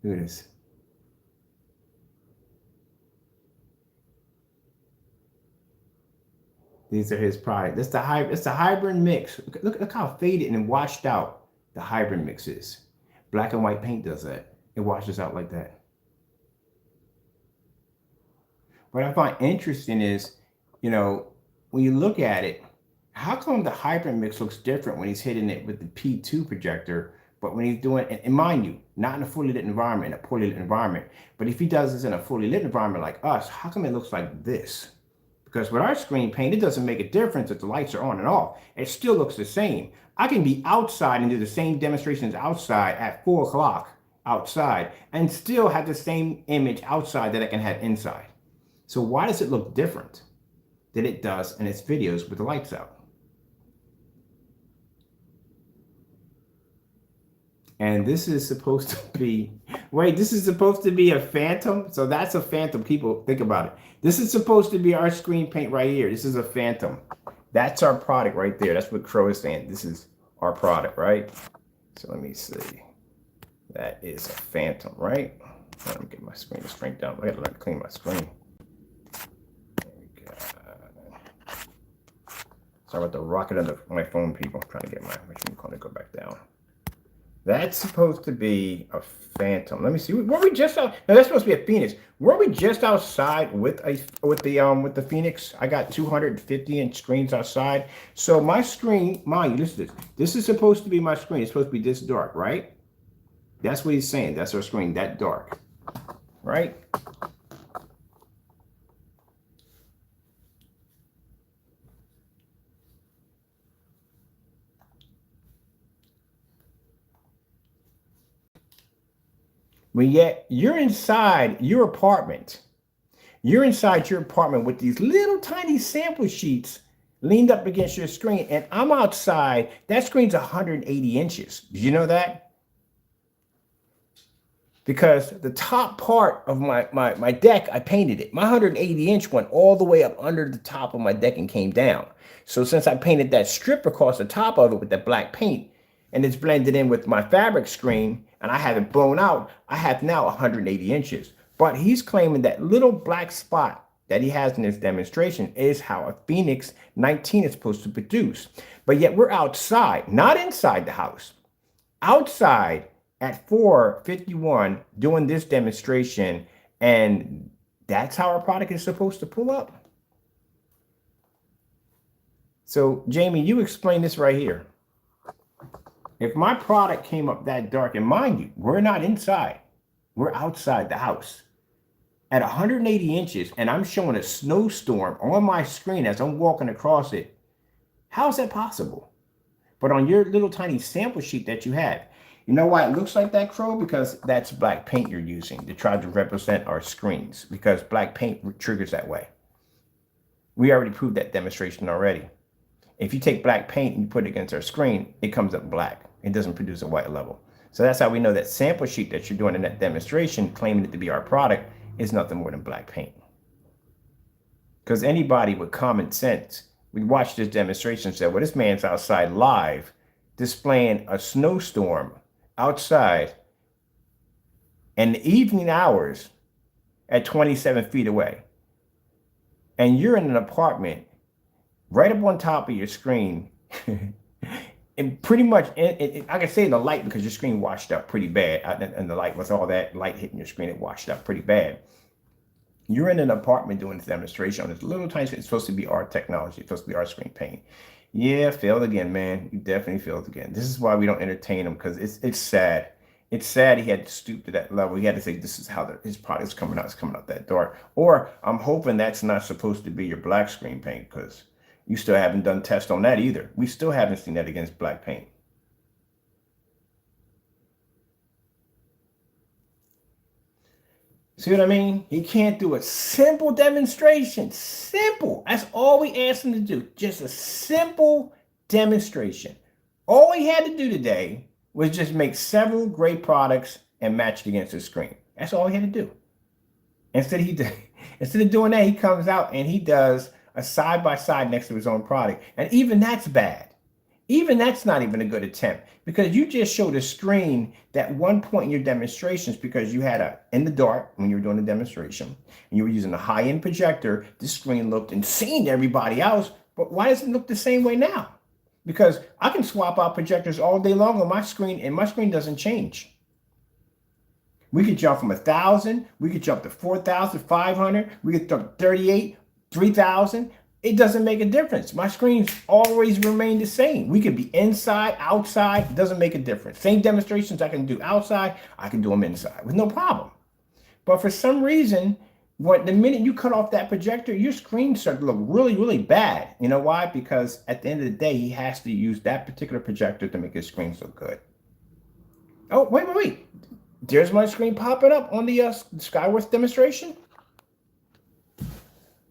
Look at this. These are his product. It's the hybrid mix. Look how faded and washed out the hybrid mix is. Black and white paint does that. It washes out like that. What I find interesting is, when you look at it, how come the hybrid mix looks different when he's hitting it with the P2 projector, but when he's doing it, and mind you, not in a fully lit environment, in a poorly lit environment, but if he does this in a fully lit environment like us, how come it looks like this? Because with our screen paint, it doesn't make a difference if the lights are on and off. It still looks the same. I can be outside and do the same demonstrations outside at 4 o'clock outside and still have the same image outside that I can have inside. So why does it look different than it does in its videos with the lights out? And this is supposed to be, wait, this is supposed to be a phantom? So that's a phantom. People, think about it. This is supposed to be our screen paint right here. This is a phantom. That's our product right there. That's what Crow is saying. This is our product, right? So let me see. That is a phantom, right? Let me get my screen to shrink down. I gotta clean my screen. There we go. Sorry about the rocket under my phone, people. I'm trying to get my machine to go back down. That's supposed to be a phantom. Let me see. Were we just out? No, that's supposed to be a phoenix. Were we just outside with the phoenix? I got 250-inch screens outside. So my screen, mind you, this. This is supposed to be my screen. It's supposed to be this dark, right? That's what he's saying. That's our screen, that dark, right? But yet you're inside your apartment. You're inside your apartment with these little tiny sample sheets leaned up against your screen, and I'm outside. That screen's 180 inches. Did you know that? Because the top part of my deck, I painted it. My 180-inch went all the way up under the top of my deck and came down. So since I painted that strip across the top of it with that black paint, and it's blended in with my fabric screen, and I have it blown out, I have now 180 inches. But he's claiming that little black spot that he has in his demonstration is how a Phoenix 19 is supposed to produce. But yet we're outside, not inside the house, outside at 4:51 doing this demonstration, and that's how our product is supposed to pull up. So Jamie, you explain this right here. If my product came up that dark, and mind you, we're not inside, we're outside the house at 180 inches, and I'm showing a snowstorm on my screen as I'm walking across it, how is that possible? But on your little tiny sample sheet that you have, you know why it looks like that, Crow? Because that's black paint you're using to try to represent our screens, because black paint triggers that way. We already proved that demonstration already. If you take black paint and you put it against our screen, it comes up black. It doesn't produce a white level. So that's how we know that sample sheet that you're doing in that demonstration, claiming it to be our product, is nothing more than black paint. Because anybody with common sense, we watched this demonstration and said, well, this man's outside live displaying a snowstorm outside in the evening hours at 27 feet away. And you're in an apartment right up on top of your screen. And pretty much, I can say the light, because your screen washed up pretty bad. And the light, with all that light hitting your screen, it washed up pretty bad. You're in an apartment doing this demonstration on this little tiny screen. It's supposed to be our technology. It's supposed to be our screen paint. Yeah, failed again, man. You definitely failed again. This is why we don't entertain him, because it's sad. It's sad he had to stoop to that level. He had to say, this is how his product is coming out. It's coming out that dark. Or I'm hoping that's not supposed to be your black screen paint, because you still haven't done tests on that either. We still haven't seen that against black paint. See what I mean? He can't do a simple demonstration. Simple. That's all we asked him to do. Just a simple demonstration. All he had to do today was just make several great products and match it against the screen. That's all he had to do. Instead of doing that, he comes out and he does a side-by-side next to his own product. And even that's bad. Even that's not even a good attempt, because you just showed a screen that one point in your demonstrations, because you had in the dark when you were doing the demonstration, and you were using a high-end projector, the screen looked insane to everybody else. But why does it look the same way now? Because I can swap out projectors all day long on my screen, and my screen doesn't change. We could jump from 1,000, we could jump to 4,500, we could jump 38, 3,000. It doesn't make a difference. My screens always remain the same. We could be inside, outside, it doesn't make a difference. Same demonstrations I can do outside, I can do them inside with no problem. But for some reason, the minute you cut off that projector, your screen starts to look really, really bad. You know why? Because at the end of the day, he has to use that particular projector to make his screens look good. Oh, wait. There's my screen popping up on the Skyworth demonstration.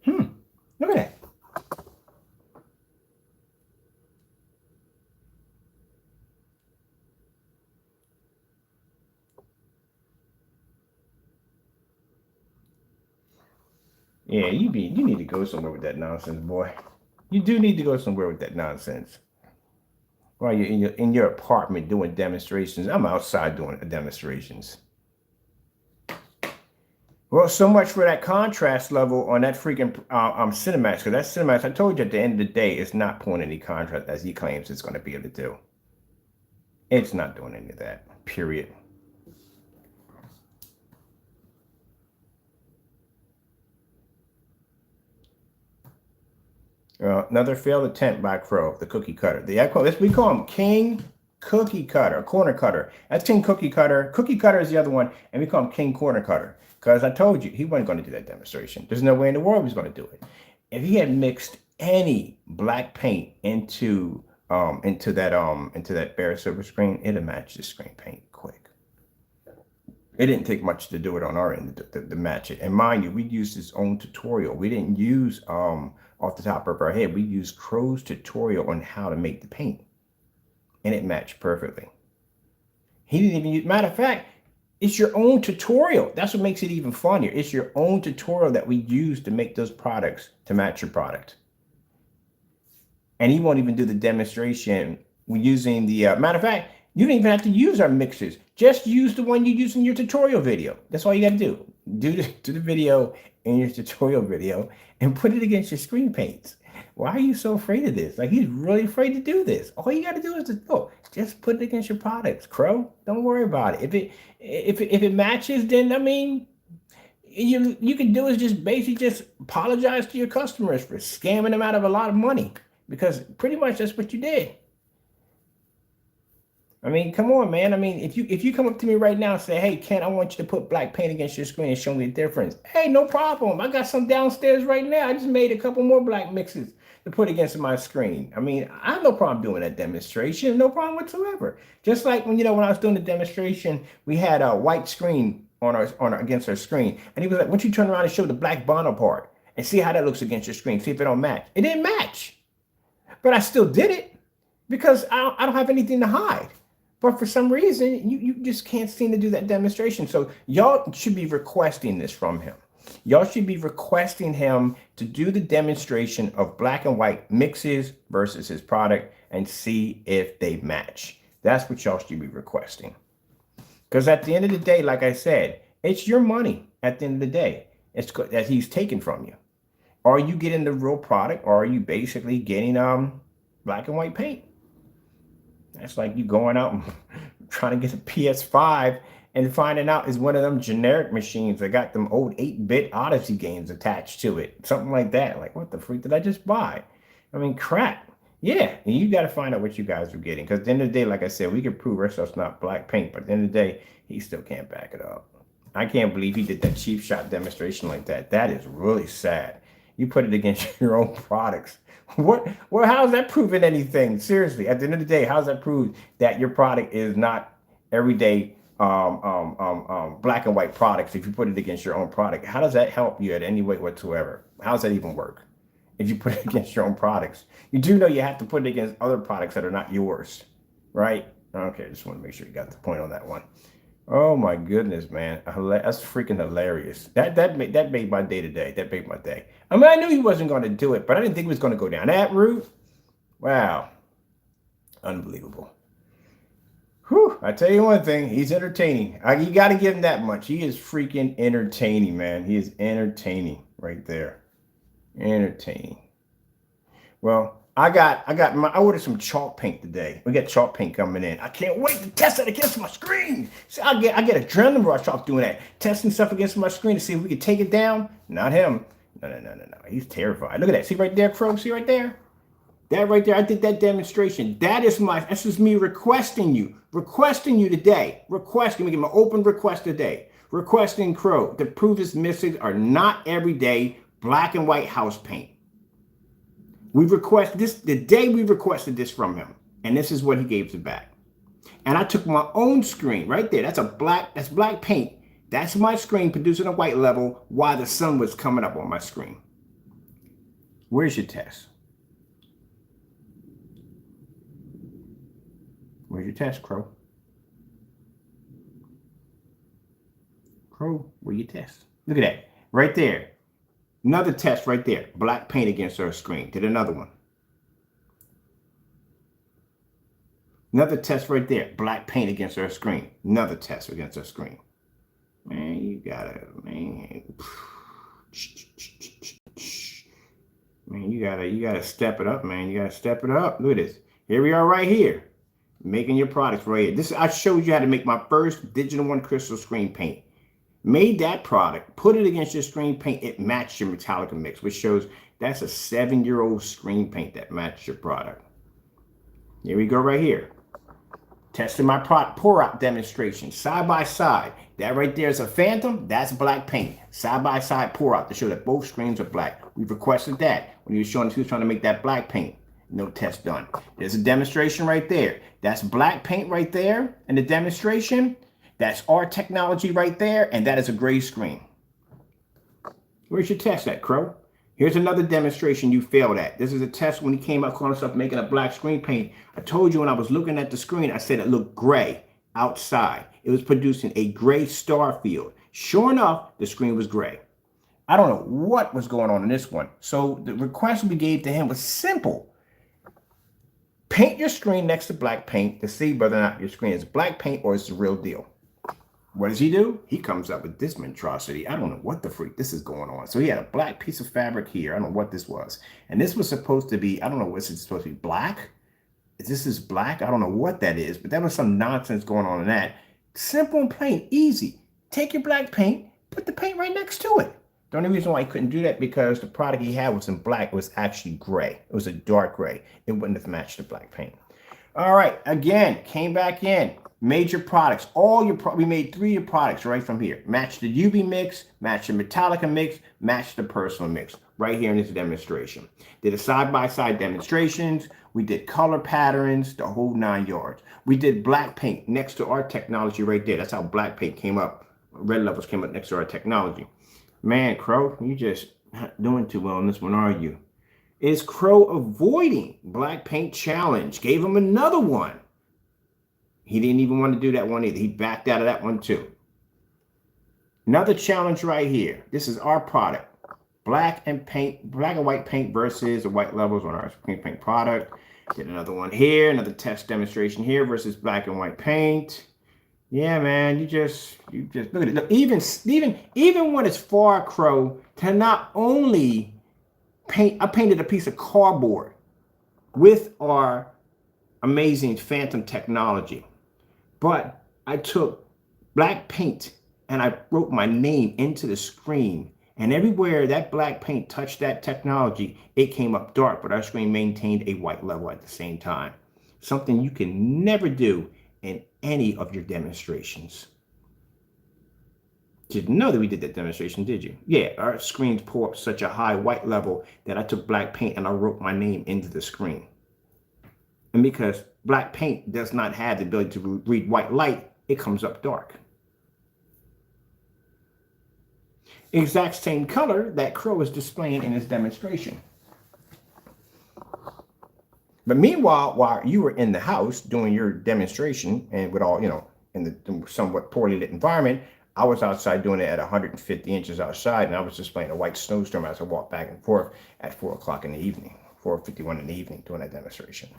Look at that. Yeah, you need to go somewhere with that nonsense, boy. You do need to go somewhere with that nonsense. While you're in your apartment doing demonstrations, I'm outside doing demonstrations. Well, so much for that contrast level on that freaking Cinemax, because that Cinemax, I told you at the end of the day, it's not pulling any contrast as he claims it's going to be able to do. It's not doing any of that, period. Another failed attempt by Crow, the cookie cutter. We call him King Cookie Cutter, corner cutter. That's King Cookie Cutter. Cookie Cutter is the other one, and we call him King Corner Cutter. Because I told you, he wasn't going to do that demonstration. There's no way in the world he was going to do it. If he had mixed any black paint into that bare silver screen, it'd match the screen paint quick. It didn't take much to do it on our end to match it. And mind you, we used his own tutorial. We didn't use off the top of our head. We used Crow's tutorial on how to make the paint, and it matched perfectly. He didn't even use. Matter of fact, it's your own tutorial. That's what makes it even funnier. It's your own tutorial that we use to make those products to match your product. And he won't even do the demonstration. We're using the matter of fact. You don't even have to use our mixers. Just use the one you use in your tutorial video. That's all you got to do. Do the video in your tutorial video and put it against your screen paints. Why are you so afraid of this? Like, he's really afraid to do this. All you got to do is just put it against your products. Crow, don't worry about it. If it matches, then I mean, you can do is just basically just apologize to your customers for scamming them out of a lot of money, because pretty much that's what you did. I mean, come on, man. I mean, if you come up to me right now and say, hey, Ken, I want you to put black paint against your screen and show me the difference. Hey, no problem. I got some downstairs right now. I just made a couple more black mixes to put against my screen. I mean, I have no problem doing that demonstration. No problem whatsoever. Just like when I was doing the demonstration, we had a white screen against our screen. And he was like, why don't you turn around and show the black vinyl part and see how that looks against your screen. See if it don't match. It didn't match. But I still did it because I don't have anything to hide. But for some reason, you just can't seem to do that demonstration. So y'all should be requesting this from him. Y'all should be requesting him to do the demonstration of black and white mixes versus his product and see if they match. That's what y'all should be requesting. Because at the end of the day, like I said, it's your money at the end of the day. It's that he's taken from you. Are you getting the real product, or are you basically getting black and white paint? That's like you going out and trying to get a PS5 and finding out is one of them generic machines that got them old 8-bit Odyssey games attached to it. Something like that. Like, what the freak did I just buy? I mean, crap. Yeah, and you got to find out what you guys are getting. Because at the end of the day, like I said, we can prove ourselves not black paint. But at the end of the day, he still can't back it up. I can't believe he did that cheap shot demonstration like that. That is really sad. You put it against your own products. Well, how's that proving anything? Seriously, at the end of the day, how's that prove that your product is not everyday black and white products if you put it against your own product? How does that help you in any way whatsoever? How does that even work if you put it against your own products? You do know you have to put it against other products that are not yours, right? Okay, just want to make sure you got the point on that one. Oh my goodness, man. That's freaking hilarious. That made my day today. That made my day. I mean, I knew he wasn't going to do it, but I didn't think he was going to go down that route. Wow. Unbelievable. Whew. I tell you one thing, he's entertaining. You got to give him that much. He is freaking entertaining, man. He is entertaining right there. Entertaining. Well, I ordered some chalk paint today. We got chalk paint coming in. I can't wait to test it against my screen. See, I get adrenaline rush off doing that. Testing stuff against my screen to see if we can take it down. Not him. No. He's terrified. Look at that. See right there, Crow? See right there? That right there, I did that demonstration. That's just me requesting you today. Requesting, we give him an open request today. Requesting Crow to prove his misses are not everyday black and white house paint. We requested this the day we requested this from him, and this is what he gave us back. And I took my own screen right there. That's black paint. That's my screen producing a white level while the sun was coming up on my screen. Where's your test? Where's your test, Crow? Crow, where your test? Look at that. Right there. Another test right there. Black paint against our screen. Did another one. Another test right there. Black paint against our screen. Another test against our screen. Man, you gotta, man. Man, you gotta step it up, man. You gotta step it up. Look at this. Here we are right here. Making your products right here. This I showed you how to make my first digital one crystal screen paint. Made that product, put it against your screen paint, it matched your Metallica mix, which shows that's a 7-year-old screen paint that matched your product. Here we go right here. Testing my product pour out demonstration side by side. That right there is a phantom. That's black paint. Side by side pour out to show that both screens are black. We've requested that when he was showing us who's trying to make that black paint. No test done. There's a demonstration right there. That's black paint right there in the demonstration. That's our technology right there, and that is a gray screen. Where's your test at, Crow? Here's another demonstration you failed at. This is a test when he came up calling himself making a black screen paint. I told you when I was looking at the screen, I said it looked gray outside. It was producing a gray star field. Sure enough, the screen was gray. I don't know what was going on in this one. So the request we gave to him was simple. Paint your screen next to black paint to see whether or not your screen is black paint or it's the real deal. What does he do? He comes up with this monstrosity. I don't know what the freak this is going on. So he had a black piece of fabric here. I don't know what this was. And this was supposed to be, I don't know, was it supposed to be black? Is this black? I don't know what that is, but there was some nonsense going on in that. Simple and plain, easy. Take your black paint, put the paint right next to it. The only reason why he couldn't do that because the product he had was in black. It was actually gray. It was a dark gray. It wouldn't have matched the black paint. All right, again, came back in. Major products, we made 3 of your products right from here. Match the UV mix, match the Metallica mix, match the personal mix right here in this demonstration. Did a side-by-side demonstrations. We did color patterns, the whole 9 yards. We did black paint next to our technology right there. That's how black paint came up. Red levels came up next to our technology. Man, Crow, you just not doing too well on this one, are you? Is Crow avoiding black paint challenge? Gave him another one. He didn't even want to do that one either. He backed out of that one too. Another challenge right here. This is our product. Black and white paint versus the white levels on our screen paint product. Did another one here, another test demonstration here versus black and white paint. Yeah, man, you just look at it. Look, even when it's far, Crow, to not only paint, I painted a piece of cardboard with our amazing phantom technology. But I took black paint and I wrote my name into the screen. And everywhere that black paint touched that technology, it came up dark, but our screen maintained a white level at the same time. Something you can never do in any of your demonstrations. You didn't know that we did that demonstration, did you? Yeah, our screens pour up such a high white level that I took black paint and I wrote my name into the screen. And because black paint does not have the ability to read white light, it comes up dark. Exact same color that Crow is displaying in his demonstration. But meanwhile, while you were in the house doing your demonstration and with all, in the somewhat poorly lit environment, I was outside doing it at 150 inches outside, and I was displaying a white snowstorm as I walked back and forth at 4 o'clock in the evening, 4:51 in the evening doing that demonstration.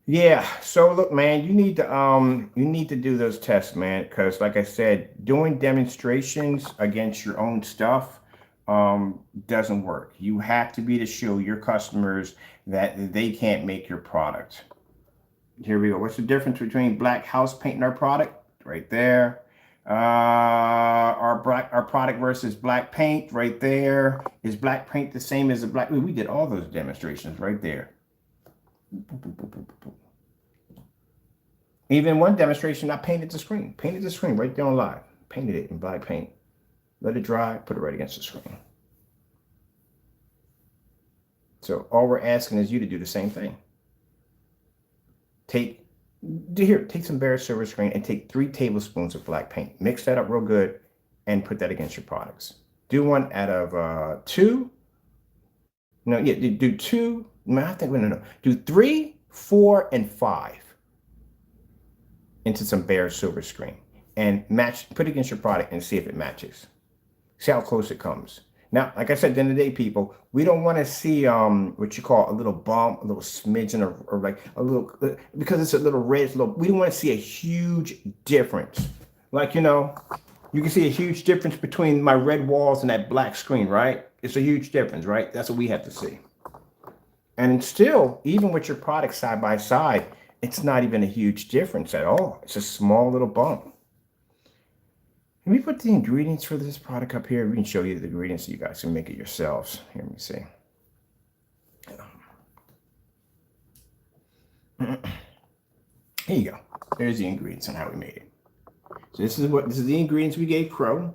Yeah, so look, man, you need to do those tests, man, because like I said, doing demonstrations against your own stuff doesn't work. You have to be to show your customers that they can't make your product. Here we go. What's the difference between black house paint and our product? Right there. Our product versus black paint right there. Is black paint the same as the black? We did all those demonstrations right there. Even one demonstration, I painted the screen right there on live. Painted it in black paint. Let it dry, put it right against the screen. So all we're asking is you to do the same thing. Take some bare silver screen and take 3 tablespoons of black paint. Mix that up real good and put that against your products. Do one out of 2. Do 2. Do 3, 4, and 5 into some bare silver screen and put it against your product and see if it matches. See how close it comes. Now, like I said, at the end of the day, people, we don't want to see what you call a little bump, a little smidgen, or like a little, because it's a little red. We don't want to see a huge difference. Like, you can see a huge difference between my red walls and that black screen, right? It's a huge difference, right? That's what we have to see. And still, even with your product side by side, It's not even a huge difference at all. It's a small little bump. Let me put the ingredients for this product up here. We can show you the ingredients so you guys can make it yourselves. Here, let me see. Here you go. There's the ingredients and how we made it. So this is the ingredients we gave Crow.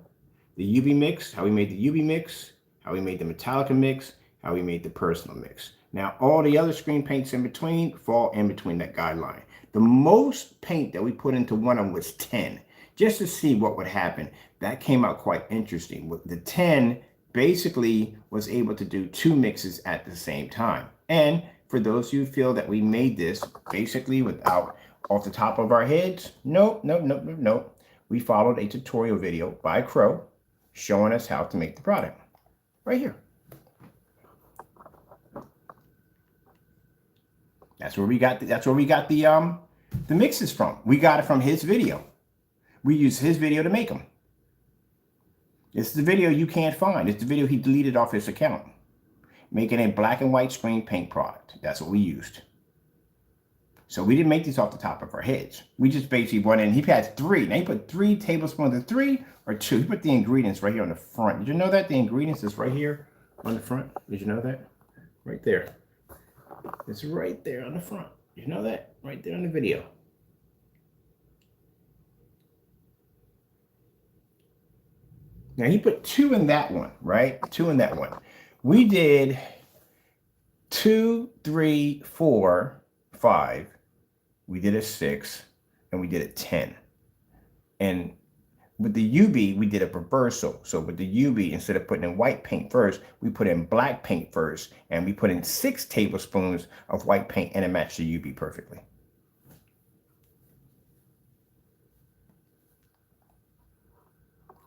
The UV mix, how we made the UV mix, how we made the Metallica mix, how we made the personal mix. Now, all the other screen paints in between fall in between that guideline. The most paint that we put into one of them was 10, just to see what would happen. That came out quite interesting. With the 10, basically was able to do 2 mixes at the same time. And for those who feel that we made this basically without off the top of our heads, no. We followed a tutorial video by Crow showing us how to make the product right here. That's where we got the mixes from. We got it from his video. We used his video to make them. This is the video you can't find. It's the video he deleted off his account. Making a black and white screen paint product. That's what we used. So we didn't make these off the top of our heads. We just basically went in. He had 3. Now he put 3 tablespoons of 3 or 2. He put the ingredients right here on the front. Did you know that the ingredients is right here on the front? Did you know that? Right there. It's right there on the front. You know that? Right there on the video. Now he put 2 in that one, right? 2 in that one. We did 2, 3, 4, 5. We did a 6, and we did a 10. And with the UV, we did a reversal. So with the UV, instead of putting in white paint first, we put in black paint first, and we put in 6 tablespoons of white paint, and it matched the UV perfectly.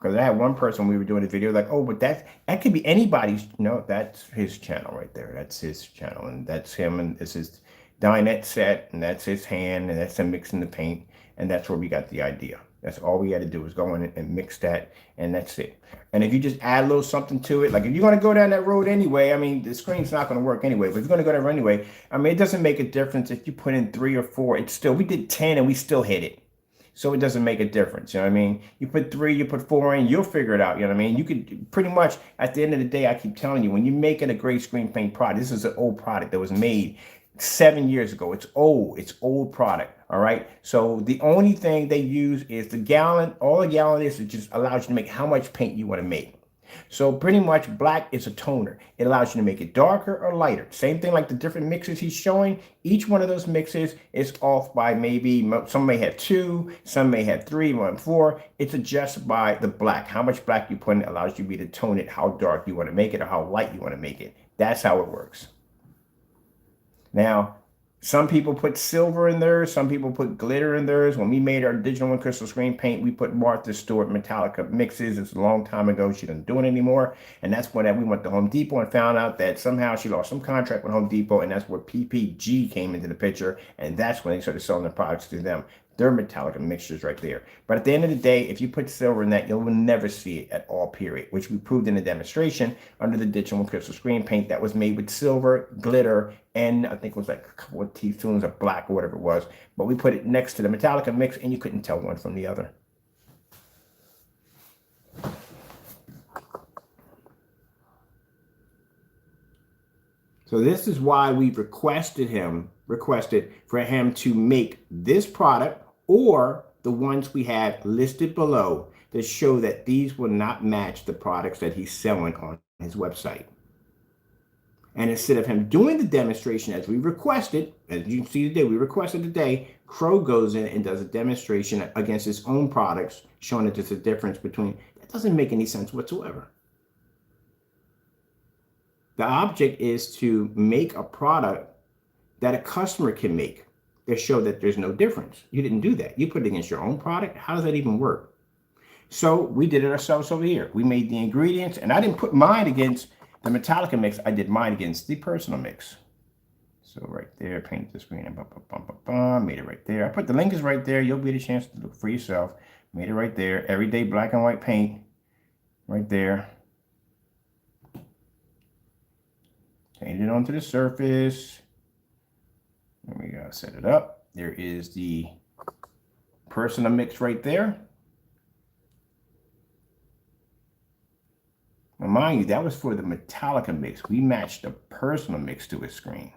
Because I had one person, we were doing a video like, oh, but that could be anybody's. No, that's his channel right there. That's his channel, and that's him, and this is dinette set, and that's his hand, and that's him mixing the paint, and that's where we got the idea. That's all we had to do was go in and mix that, and that's it. And if you just add a little something to it, like if you're going to go down that road anyway, I mean, the screen's not going to work anyway, but if you're going to go there anyway, I mean, it doesn't make a difference if you put in 3 or 4. It's still, we did 10 and we still hit it. So it doesn't make a difference, you know what I mean? You put 3, you put 4 in, you'll figure it out, you know what I mean? You could pretty much, at the end of the day, I keep telling you, when you're making a great screen paint product, this is an old product that was made 7 years ago. It's old product, all right? So the only thing they use is the gallon. All a gallon is, it just allows you to make how much paint you want to make. So pretty much black is a toner. It allows you to make it darker or lighter. Same thing like the different mixes he's showing. Each one of those mixes is off by maybe, some may have 2, some may have 3, 1, 4. It's adjusted by the black. How much black you put in allows you to tone it, how dark you want to make it or how light you want to make it. That's how it works. Now, some people put silver in theirs. Some people put glitter in theirs. When we made our digital and crystal screen paint, we put Martha Stewart Metallica mixes. It's a long time ago. She doesn't do it anymore. And that's when we went to Home Depot and found out that somehow she lost some contract with Home Depot. And that's where PPG came into the picture. And that's when they started selling the products to them. They're Metallica mixtures right there. But at the end of the day, if you put silver in that, you'll never see it at all, period, which we proved in the demonstration under the digital and crystal screen paint that was made with silver, glitter, and I think it was like a couple of teaspoons of black or whatever it was. But we put it next to the Metallica mix, and you couldn't tell one from the other. So this is why we requested for him to make this product or the ones we have listed below to show that these will not match the products that he's selling on his website. And instead of him doing the demonstration as we requested, as you can see today, we requested today, Crow goes in and does a demonstration against his own products, showing that there's a difference between, that doesn't make any sense whatsoever. The object is to make a product that a customer can make that show that there's no difference. You didn't do that. You put it against your own product. How does that even work? So we did it ourselves over here. We made the ingredients, and I didn't put mine against the Metallica mix. I did mine against the personal mix. So right there, paint the screen and made it right there. I put the link is right there. You'll get a chance to look for yourself. Made it right there. Everyday black and white paint right there. Paint it onto the surface. There we go. Set it up. There is the personal mix right there. Now, mind you, that was for the Metallica mix. We matched the personal mix to his screen.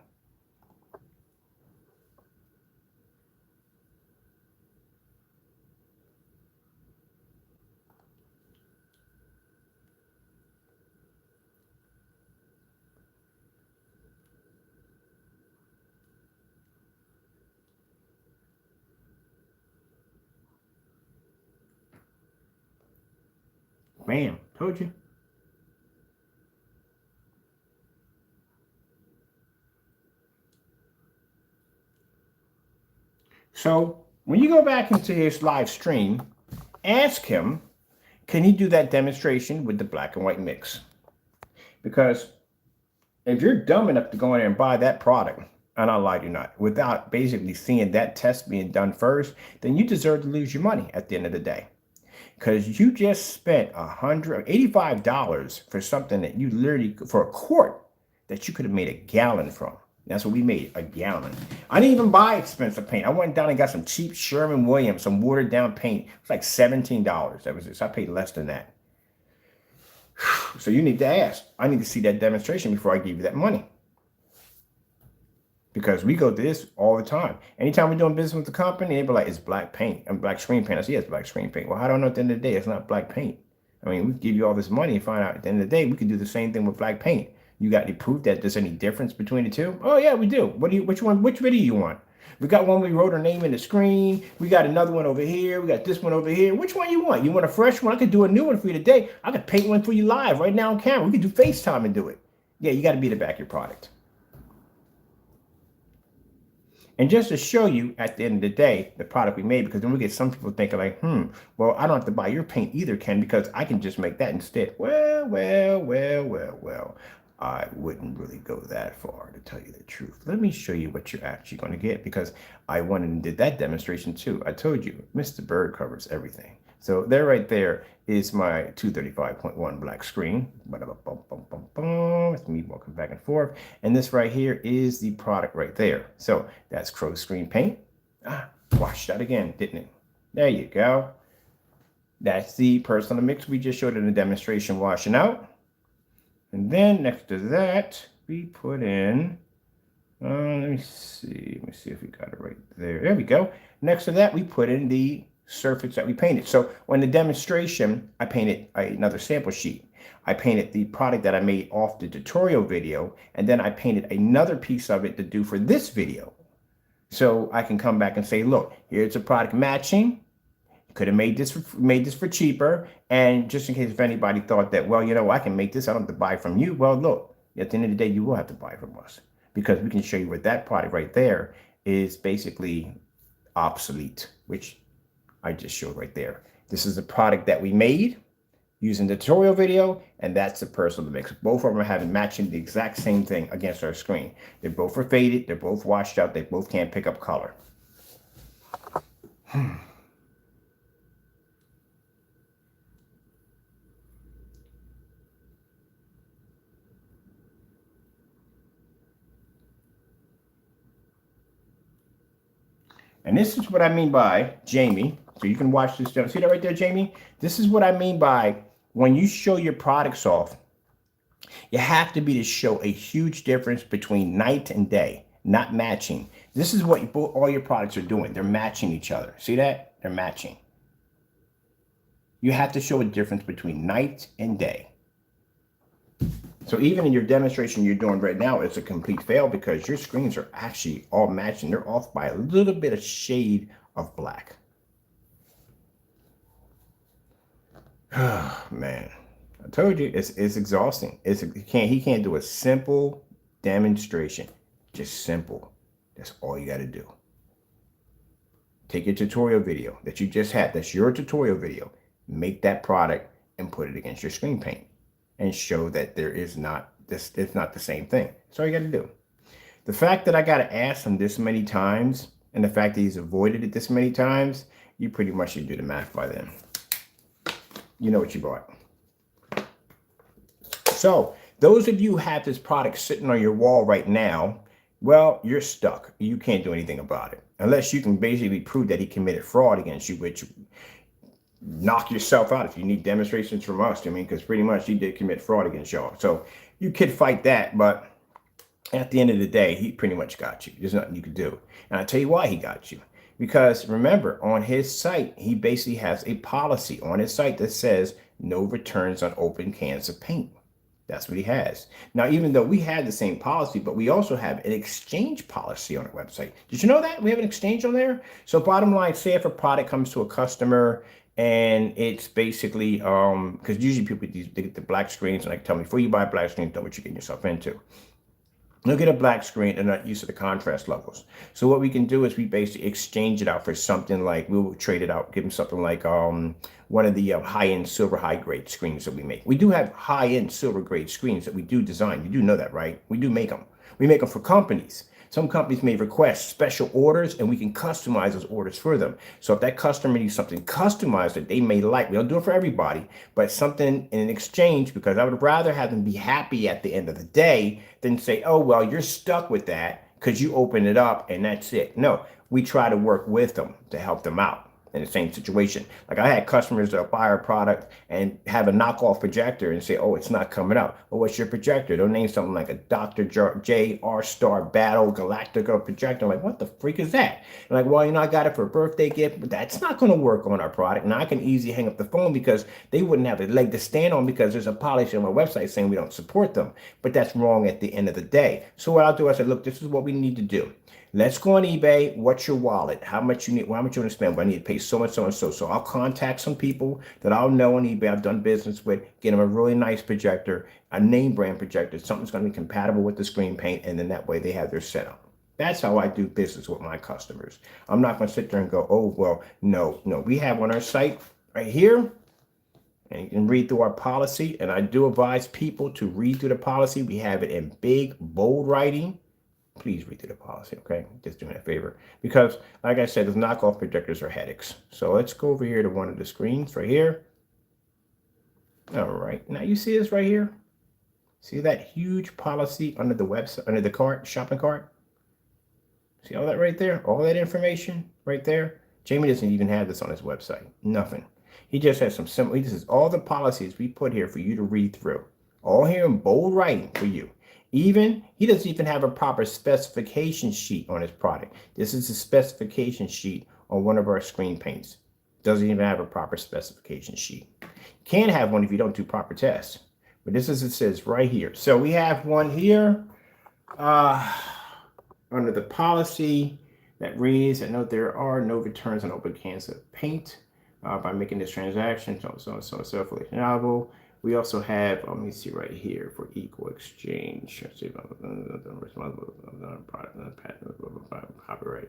Bam, told you. So when you go back into his live stream, ask him, can he do that demonstration with the black and white mix? Because if you're dumb enough to go in there and buy that product, and I lie to you not, without basically seeing that test being done first, then you deserve to lose your money at the end of the day. Because you just spent $185 for something that you literally, for a quart, that you could have made a gallon from. That's what we made, a gallon. I didn't even buy expensive paint. I went down and got some cheap Sherwin-Williams, some watered down paint. It was like $17. That was it. So I paid less than that. So you need to ask. I need to see that demonstration before I give you that money. Because we go through this all the time. Anytime we're doing business with the company, they be like, it's black paint. I'm black screen paint. I say, yeah, it's black screen paint. Well, how do I know at the end of the day it's not black paint? I mean, we give you all this money and find out at the end of the day, we can do the same thing with black paint. You got any proof that there's any difference between the two? Oh yeah, we do. Which video you want? We got one we wrote our name in the screen. We got another one over here. We got this one over here. Which one you want? You want a fresh one? I could do a new one for you today. I could paint one for you live right now on camera. We could do FaceTime and do it. Yeah, you got to be the back of your product. And just to show you at the end of the day, the product we made, because then we get some people thinking like, well, I don't have to buy your paint either, Ken, because I can just make that instead. Well. I wouldn't really go that far, to tell you the truth. Let me show you what you're actually going to get, because I went and did that demonstration too. I told you, Mr. Bird covers everything. So there right there is my 235.1 black screen. It's me walking back and forth. And this right here is the product right there. So that's Crow Screen Paint. Washed that again, didn't it? There you go. That's the personal mix we just showed in the demonstration washing out. And then next to that, we put in, let me see if we got it right there. There we go. Next to that, we put in the surface that we painted. So on the demonstration, I painted another sample sheet. I painted the product that I made off the tutorial video, and then I painted another piece of it to do for this video. So I can come back and say, look, here's a product matching. Could have made this for cheaper. And just in case if anybody thought that, well, you know, I can make this, I don't have to buy from you. Well, look, at the end of the day, you will have to buy from us, because we can show you what that product right there is basically obsolete, which I just showed right there. This is a product that we made using the tutorial video, and that's the personal mix. Both of them are having matching the exact same thing against our screen. They both are faded. They're both washed out. They both can't pick up color. And this is what I mean by, Jamie, so you can watch this. See that right there, Jamie? This is what I mean by when you show your products off, you have to be to show a huge difference between night and day, not matching. This is what all your products are doing. They're matching each other. See that? They're matching. You have to show a difference between night and day. So even in your demonstration you're doing right now, it's a complete fail, because your screens are actually all matching. They're off by a little bit of shade of black. Man, I told you it's exhausting. He can't do a simple demonstration. Just simple. That's all you got to do. Take your tutorial video that you just had. That's your tutorial video. Make that product and put it against your screen paint, and show that there is not this. It's not the same thing. That's all you got to do. The fact that I got to ask him this many times, and the fact that he's avoided it this many times, you pretty much should do the math by then. You know what you bought. So those of you who have this product sitting on your wall right now, well, you're stuck. You can't do anything about it unless you can basically prove that he committed fraud against you, which knock yourself out if you need demonstrations from us. I mean, because pretty much he did commit fraud against y'all. So you could fight that, but at the end of the day, he pretty much got you. There's nothing you could do. And I'll tell you why he got you. Because remember, on his site, he basically has a policy on his site that says no returns on open cans of paint. That's what he has. Now, even though we have the same policy, but we also have an exchange policy on our website. Did you know that? We have an exchange on there. So bottom line, say if a product comes to a customer and it's basically, because usually people they get the black screens and like tell me, before you buy a black screen, know what you're getting yourself into. Look at a black screen and not used to the contrast levels. So what we can do is we basically exchange it out for something like, we'll trade it out, give them something like one of the high-end silver high-grade screens that we make. We do have high-end silver grade screens that we do design. You do know that, right? We do make them. We make them for companies. Some companies may request special orders and we can customize those orders for them. So if that customer needs something customized that they may like, we don't do it for everybody, but something in exchange, because I would rather have them be happy at the end of the day than say, oh, well, you're stuck with that because you open it up and that's it. No, we try to work with them to help them out in the same situation. Like I had customers that buy our product and have a knockoff projector and say, oh, it's not coming out. Well, what's your projector? They'll name something like a Dr. J R Star Battle Galactica projector. I'm like, what the freak is that? And like, well, I got it for a birthday gift, but that's not going to work on our product. Now I can easily hang up the phone because they wouldn't have a leg to stand on because there's a policy on my website saying we don't support them. But that's wrong at the end of the day. So what I'll do, I said, look, this is what we need to do. Let's go on eBay. What's your wallet? How much you need? How much you want to spend? Well, I need to pay so much, so and so. So I'll contact some people that I'll know on eBay. I've done business with. Get them a really nice projector, a name brand projector. Something's going to be compatible with the screen paint, and then that way they have their setup. That's how I do business with my customers. I'm not going to sit there and go, oh well, no. We have on our site right here. And you can read through our policy. And I do advise people to read through the policy. We have it in big, bold writing. Please read through the policy, okay? Just doing a favor. Because, like I said, those knockoff projectors are headaches. So let's go over here to one of the screens right here. All right. Now you see this right here? See that huge policy under the website, under the cart, shopping cart? See all that right there? All that information right there? Jamie doesn't even have this on his website. Nothing. He just has some simple, this is all the policies we put here for you to read through. All here in bold writing for you. Even, he doesn't even have a proper specification sheet on his product. This is a specification sheet on one of our screen paints. Doesn't even have a proper specification sheet. You can have one if you don't do proper tests. But this is, it says right here. So we have one here under the policy that reads, I note there are no returns on open cans of paint by making this transaction, so fully allowable. We also have, let me see right here for equal exchange. Copyright,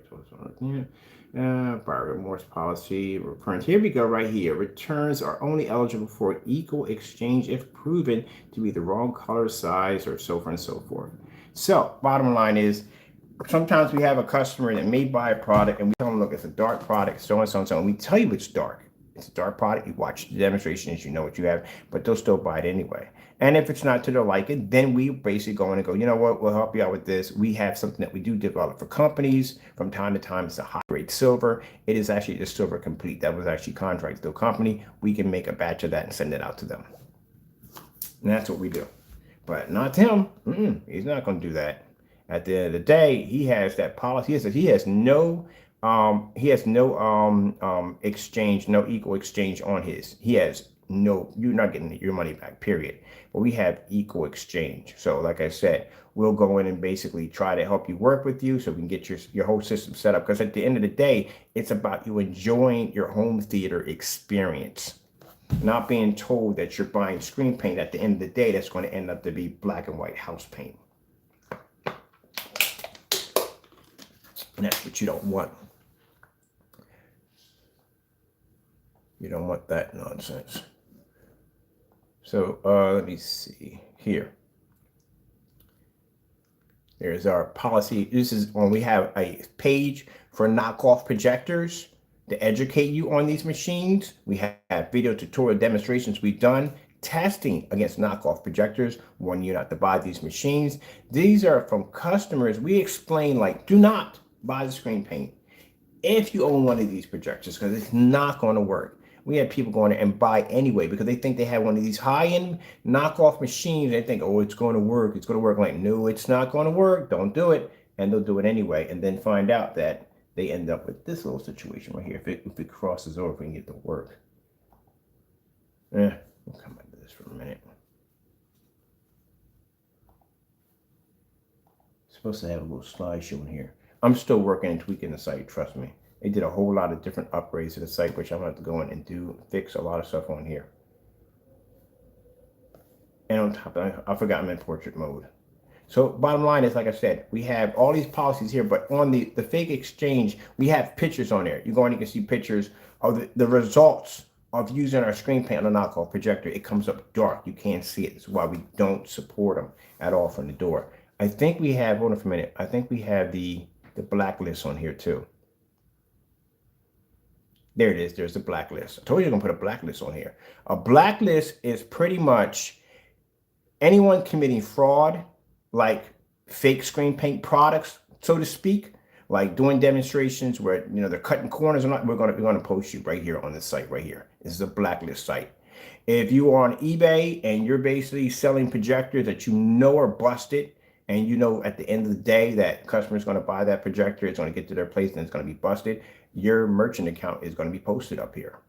prior remorse policy, returns. Here we go right here. Returns are only eligible for equal exchange if proven to be the wrong color, size, or so forth and so forth. So bottom line is, sometimes we have a customer that may buy a product and we tell them, look, it's a dark product, so and so and so, and we tell you it's dark. It's a dark product. You watch the demonstrations, you know what you have, but they'll still buy it anyway. And if it's not to their liking, then we basically go in and go, you know what, we'll help you out with this. We have something that we do develop for companies from time to time. It's a high grade silver. It is actually the silver complete. That was actually contracted to a company. We can make a batch of that and send it out to them. And that's what we do. But not him. He's not going to do that. At the end of the day, he has that policy. He has no exchange, no equal exchange on his. He has no, you're not getting your money back, period. But we have equal exchange. So like I said, we'll go in and basically try to help you, work with you so we can get your whole system set up. Because at the end of the day, it's about you enjoying your home theater experience. Not being told that you're buying screen paint at the end of the day that's going to end up to be black and white house paint. And that's what you don't want. You don't want that nonsense. So let me see here. There's our policy. This is when we have a page for knockoff projectors to educate you on these machines. We have video tutorial demonstrations we've done testing against knockoff projectors, warning you not to buy these machines. These are from customers. We explain, like, do not buy the screen paint if you own one of these projectors, because it's not going to work. We had people going and buy anyway because they think they have one of these high-end knockoff machines. They think, oh, it's going to work. It's going to work. Like, no, it's not going to work. Don't do it. And they'll do it anyway, and then find out that they end up with this little situation right here. If it crosses over, if we can get it to work. We'll come back to this for a minute. It's supposed to have a little slideshow in here. I'm still working and tweaking the site, trust me. They did a whole lot of different upgrades to the site, which I'm going to have to go in and fix a lot of stuff on here. And on top of that, I forgot I'm in portrait mode. So bottom line is, like I said, we have all these policies here, but on the fake exchange, we have pictures on there. You go and you can see pictures of the results of using our screen paint on a knockoff projector. It comes up dark. You can't see it. That's why we don't support them at all from the door. I think we have, hold on for a minute. I think we have the blacklist on here too. There it is. There's the blacklist. I told you I'm going to put a blacklist on here. A blacklist is pretty much anyone committing fraud, like fake screen paint products, so to speak, like doing demonstrations where, you know, they're cutting corners or not. We're going to post you right here on the site right here. This is a blacklist site. If you are on eBay and you're basically selling projectors that you know are busted, and you know at the end of the day that customer is going to buy that projector, it's going to get to their place and it's going to be busted, your merchant account is going to be posted up here.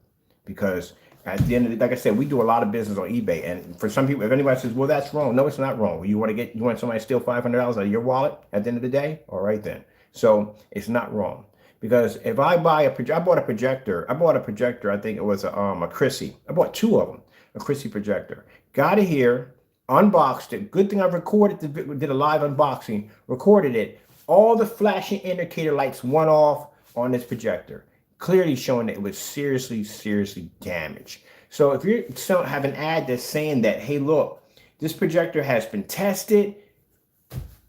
Because at the end of the, like I said, we do a lot of business on eBay, and for some people, if anybody says, well, that's wrong, no, it's not wrong. You want somebody to steal $500 out of your wallet at the end of the day? All right then. So it's not wrong. Because if I buy I bought a projector, I think it was a Chrissy. I bought two of them, a Chrissy projector. Got it here, unboxed it. Good thing I recorded, did a live unboxing, recorded it. All the flashing indicator lights went off on this projector, clearly showing that it was seriously damaged. So if you have an ad that's saying that, hey, look, this projector has been tested,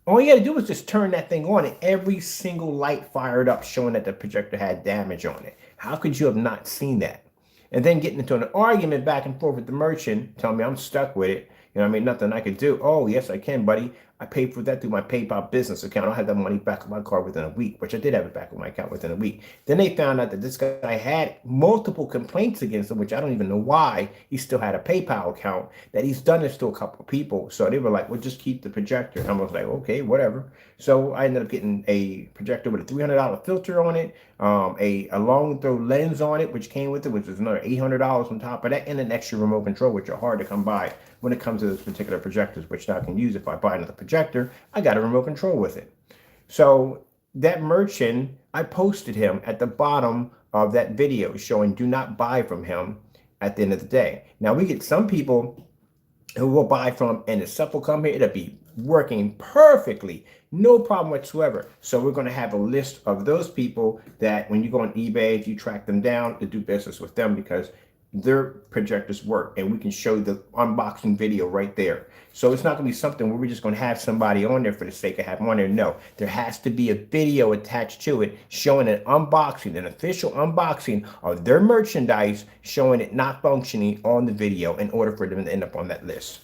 all you got to do is just turn that thing on and every single light fired up showing that the projector had damage on it. How could you have not seen that? And then getting into an argument back and forth with the merchant, telling me I'm stuck with it. You know what I mean? Nothing I could do. Oh, yes, I can, buddy. I paid for that through my PayPal business account. I'll have that money back on my card within a week, which I did have it back on my account within a week. Then they found out that this guy had multiple complaints against him, which I don't even know why. He still had a PayPal account, that he's done this to a couple of people. So they were like, well, just keep the projector. And I was like, okay, whatever. So I ended up getting a projector with a $300 filter on it, a long throw lens on it, which came with it, which was another $800 on top of that, and an extra remote control, which are hard to come by when it comes to those particular projectors, which now I can use if I buy another projector. I got a remote control with it. So that merchant, I posted him at the bottom of that video showing do not buy from him at the end of the day. Now we get some people who will buy from, and the stuff will come here, it'll be working perfectly, no problem whatsoever. So we're going to have a list of those people that when you go on eBay, if you track them down, to do business with them, because their projectors work, and we can show the unboxing video right there. So it's not going to be something where we're just going to have somebody on there for the sake of having on there. No, there has to be a video attached to it showing an unboxing, an official unboxing of their merchandise, showing it not functioning on the video in order for them to end up on that list.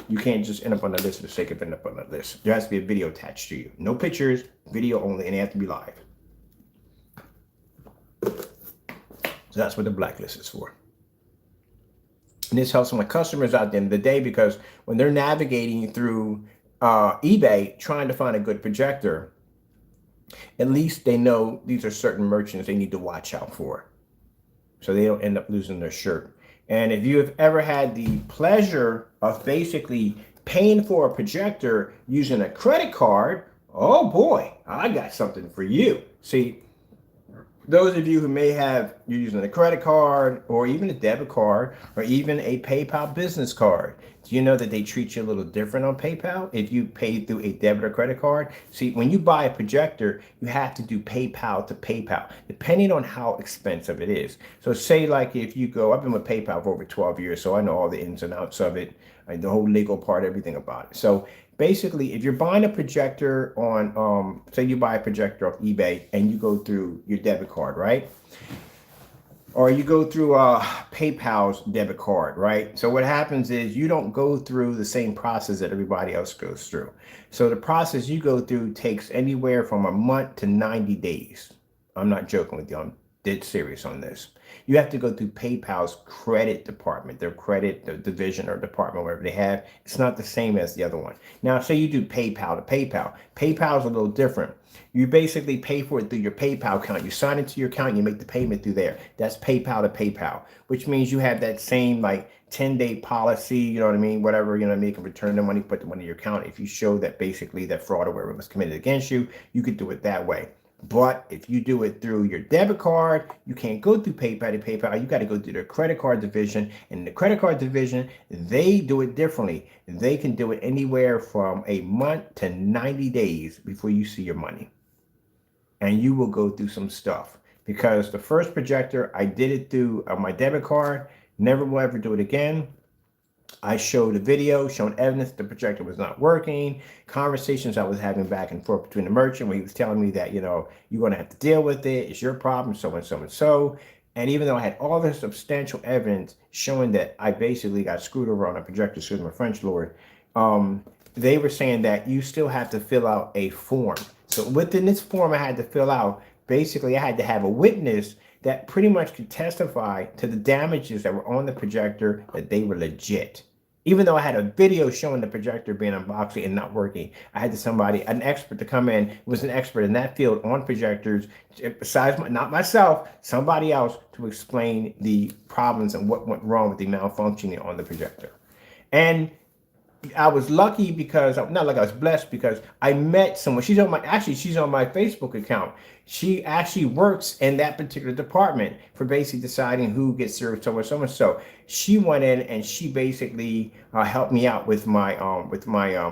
You can't just end up on the list for the sake of ending up on that list. There has to be a video attached to you. No pictures, video only, and they have to be live. So that's what the blacklist is for. And this helps my customers out at the end of the day, because when they're navigating through eBay trying to find a good projector, at least they know these are certain merchants they need to watch out for, so they don't end up losing their shirt. And if you have ever had the pleasure of basically paying for a projector using a credit card, oh boy, I got something for you. See, those of you who may have, you're using a credit card or even a debit card or even a PayPal business card. Do you know that they treat you a little different on PayPal if you pay through a debit or credit card? See, when you buy a projector, you have to do PayPal to PayPal, depending on how expensive it is. So say like if you go, I've been with PayPal for over 12 years, so I know all the ins and outs of it, like the whole legal part, everything about it. So basically, if you're buying a projector on, say you buy a projector off eBay and you go through your debit card, right? or you go through PayPal's debit card, right? So what happens is you don't go through the same process that everybody else goes through. So the process you go through takes anywhere from a month to 90 days. I'm not joking with you. I'm dead serious on this. You have to go through PayPal's credit department, their credit division or department, whatever they have. It's not the same as the other one. Now, say you do PayPal to PayPal. PayPal's a little different. You basically pay for it through your PayPal account. You sign into your account, and you make the payment through there. That's PayPal to PayPal, which means you have that same like 10-day policy, you know what I mean? Whatever, you know what I mean? You can return the money, put the money in your account. If you show that basically that fraud or whatever was committed against you, you could do it that way. But if you do it through your debit card, you can't go through PayPal to PayPal. You got to go through the credit card division. And in the credit card division, they do it differently. They can do it anywhere from a month to 90 days before you see your money. And you will go through some stuff. Because the first projector, I did it through my debit card. Never will ever do it again. I showed a video showing evidence the projector was not working, conversations I was having back and forth between the merchant where he was telling me that, you know, you're going to have to deal with it. It's your problem, so and so and so. And even though I had all this substantial evidence showing that I basically got screwed over on a projector, excuse my French, Lord, they were saying that you still have to fill out a form. So within this form I had to fill out, basically I had to have a witness that pretty much could testify to the damages that were on the projector, that they were legit. Even though I had a video showing the projector being unboxed and not working, I had somebody, an expert to come in, who was an expert in that field on projectors, besides not myself, somebody else, to explain the problems and what went wrong with the malfunctioning on the projector. And I was lucky because, not like I was blessed, because I met someone. She's on my Facebook account. She actually works in that particular department for basically deciding who gets served so and so and so. She went in and she basically helped me out with my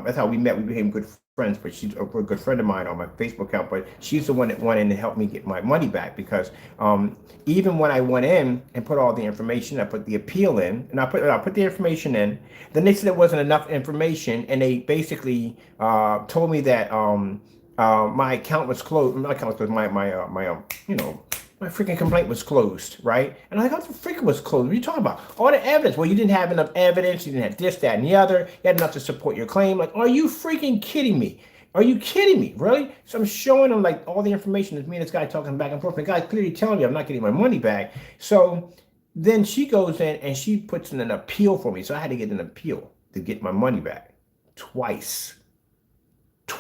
that's how we met. We became good friends, but she's a good friend of mine on my Facebook account. But she's the one that went in and helped me get my money back, because even when I went in and put all the information, I put the appeal in, and I put the information in. Then they said there wasn't enough information, and they basically told me that my account was closed. My account was closed. My freaking complaint was closed, right? And I'm like, how the freaking was closed? What are you talking about? All the evidence. Well, you didn't have enough evidence. You didn't have this, that, and the other. You had enough to support your claim. Like, are you freaking kidding me? Are you kidding me? Really? So I'm showing them like all the information. It's me and this guy talking back and forth. And the guy's clearly telling me I'm not getting my money back. So then she goes in and she puts in an appeal for me. So I had to get an appeal to get my money back. Twice to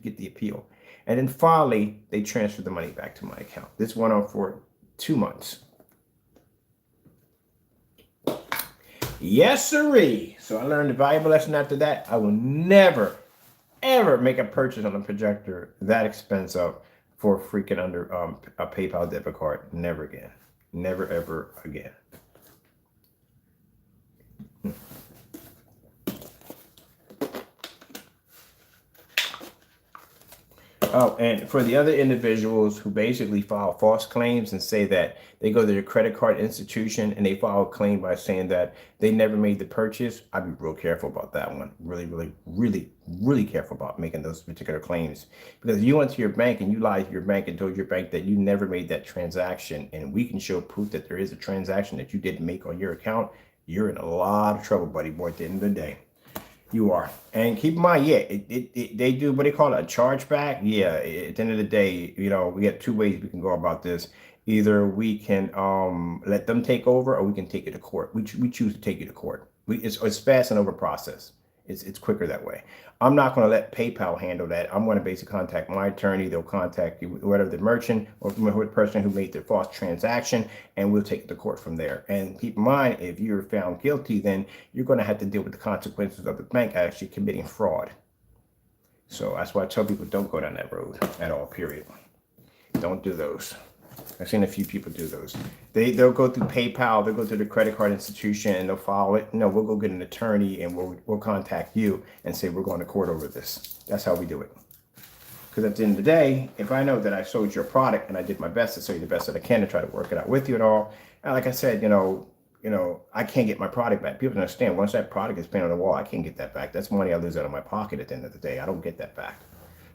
get the appeal. And then finally, they transferred the money back to my account. This went on for 2 months. Yes, sirree. So I learned a valuable lesson after that. I will never, ever make a purchase on a projector that expensive for freaking under a PayPal debit card. Never again. Never, ever again. Oh, and for the other individuals who basically file false claims and say that they go to their credit card institution and they file a claim by saying that they never made the purchase, I'd be real careful about that one. Really, really, really, really careful about making those particular claims. Because you went to your bank and you lied to your bank and told your bank that you never made that transaction, and we can show proof that there is a transaction that you didn't make on your account, you're in a lot of trouble, buddy boy, at the end of the day. You are. And keep in mind, yeah, they do what they call it, a chargeback. Yeah, at the end of the day, you know, we have two ways we can go about this. Either we can let them take over, or we can take it to court. We choose to take it to court. It's fast and over process. It's quicker that way. I'm not going to let PayPal handle that. I'm going to basically contact my attorney. They'll contact whatever the merchant or the person who made the false transaction, and we'll take it to court from there. And keep in mind, if you're found guilty, then you're going to have to deal with the consequences of the bank actually committing fraud. So that's why I tell people, don't go down that road at all, period. Don't do those. I've seen a few people do those. They'll go through PayPal, they'll go to the credit card institution, and they'll follow it. No, we'll go get an attorney, and we'll contact you and say we're going to court over this. That's how we do it. Because at the end of the day, if I know that I sold your product and I did my best to sell you the best that I can to try to work it out with you and all, and like I said, you know, I can't get my product back. People understand, once that product is painted on the wall, I can't get that back. That's money I lose out of my pocket at the end of the day. I don't get that back.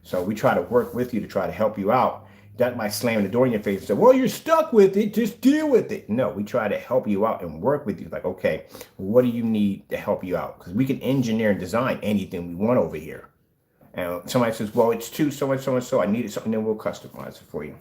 So we try to work with you to try to help you out, That might slam the door in your face and say, well, you're stuck with it. Just deal with it. No, we try to help you out and work with you. Like, okay, what do you need to help you out? Because we can engineer and design anything we want over here. And somebody says, well, it's too so and so and so. I needed something, then we'll customize it for you.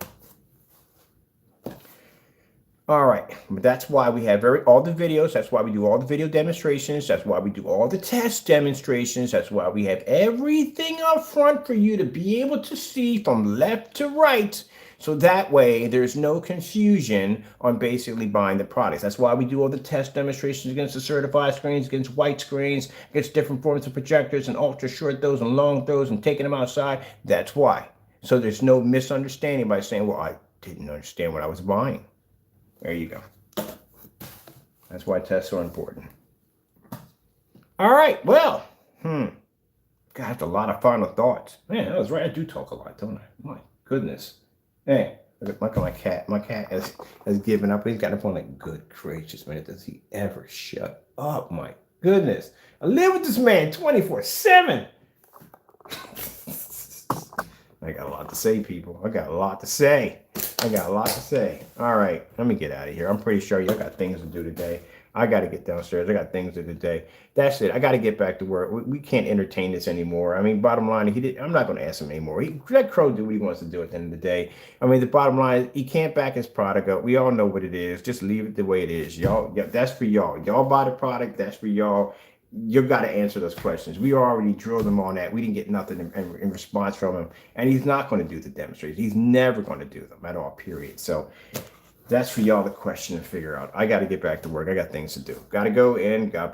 All right, but that's why we have all the videos. That's why we do all the video demonstrations. That's why we do all the test demonstrations. That's why we have everything up front for you to be able to see from left to right. So that way there's no confusion on basically buying the products. That's why we do all the test demonstrations against the certified screens, against white screens, against different forms of projectors and ultra short throws and long throws and taking them outside. That's why. So there's no misunderstanding by saying, well, I didn't understand what I was buying. There you go. That's why tests are important. All right. Well, God, that's a lot of final thoughts. Man, that was right. I do talk a lot, don't I? My goodness. Hey, look at my cat. My cat has given up. He's got up on like, good gracious, man. Does he ever shut up? My goodness. I live with this man 24/7. I got a lot to say, people. I got a lot to say. All right, let me get out of here. I'm pretty sure y'all got things to do today. I got to get downstairs. I got things to do today. That's it. I got to get back to work. We can't entertain this anymore. I mean, bottom line, I'm not going to ask him anymore. Let Crow do what he wants to do at the end of the day. I mean, the bottom line, he can't back his product up. We all know what it is. Just leave it the way it is. Y'all, that's for y'all. Y'all buy the product. That's for y'all. You've got to answer those questions. We already drilled him on that. We didn't get nothing in response from him. And he's not going to do the demonstrations. He's never going to do them at all, period. So that's for y'all to question and figure out. I got to get back to work. I got things to do. Got to go, and God bless.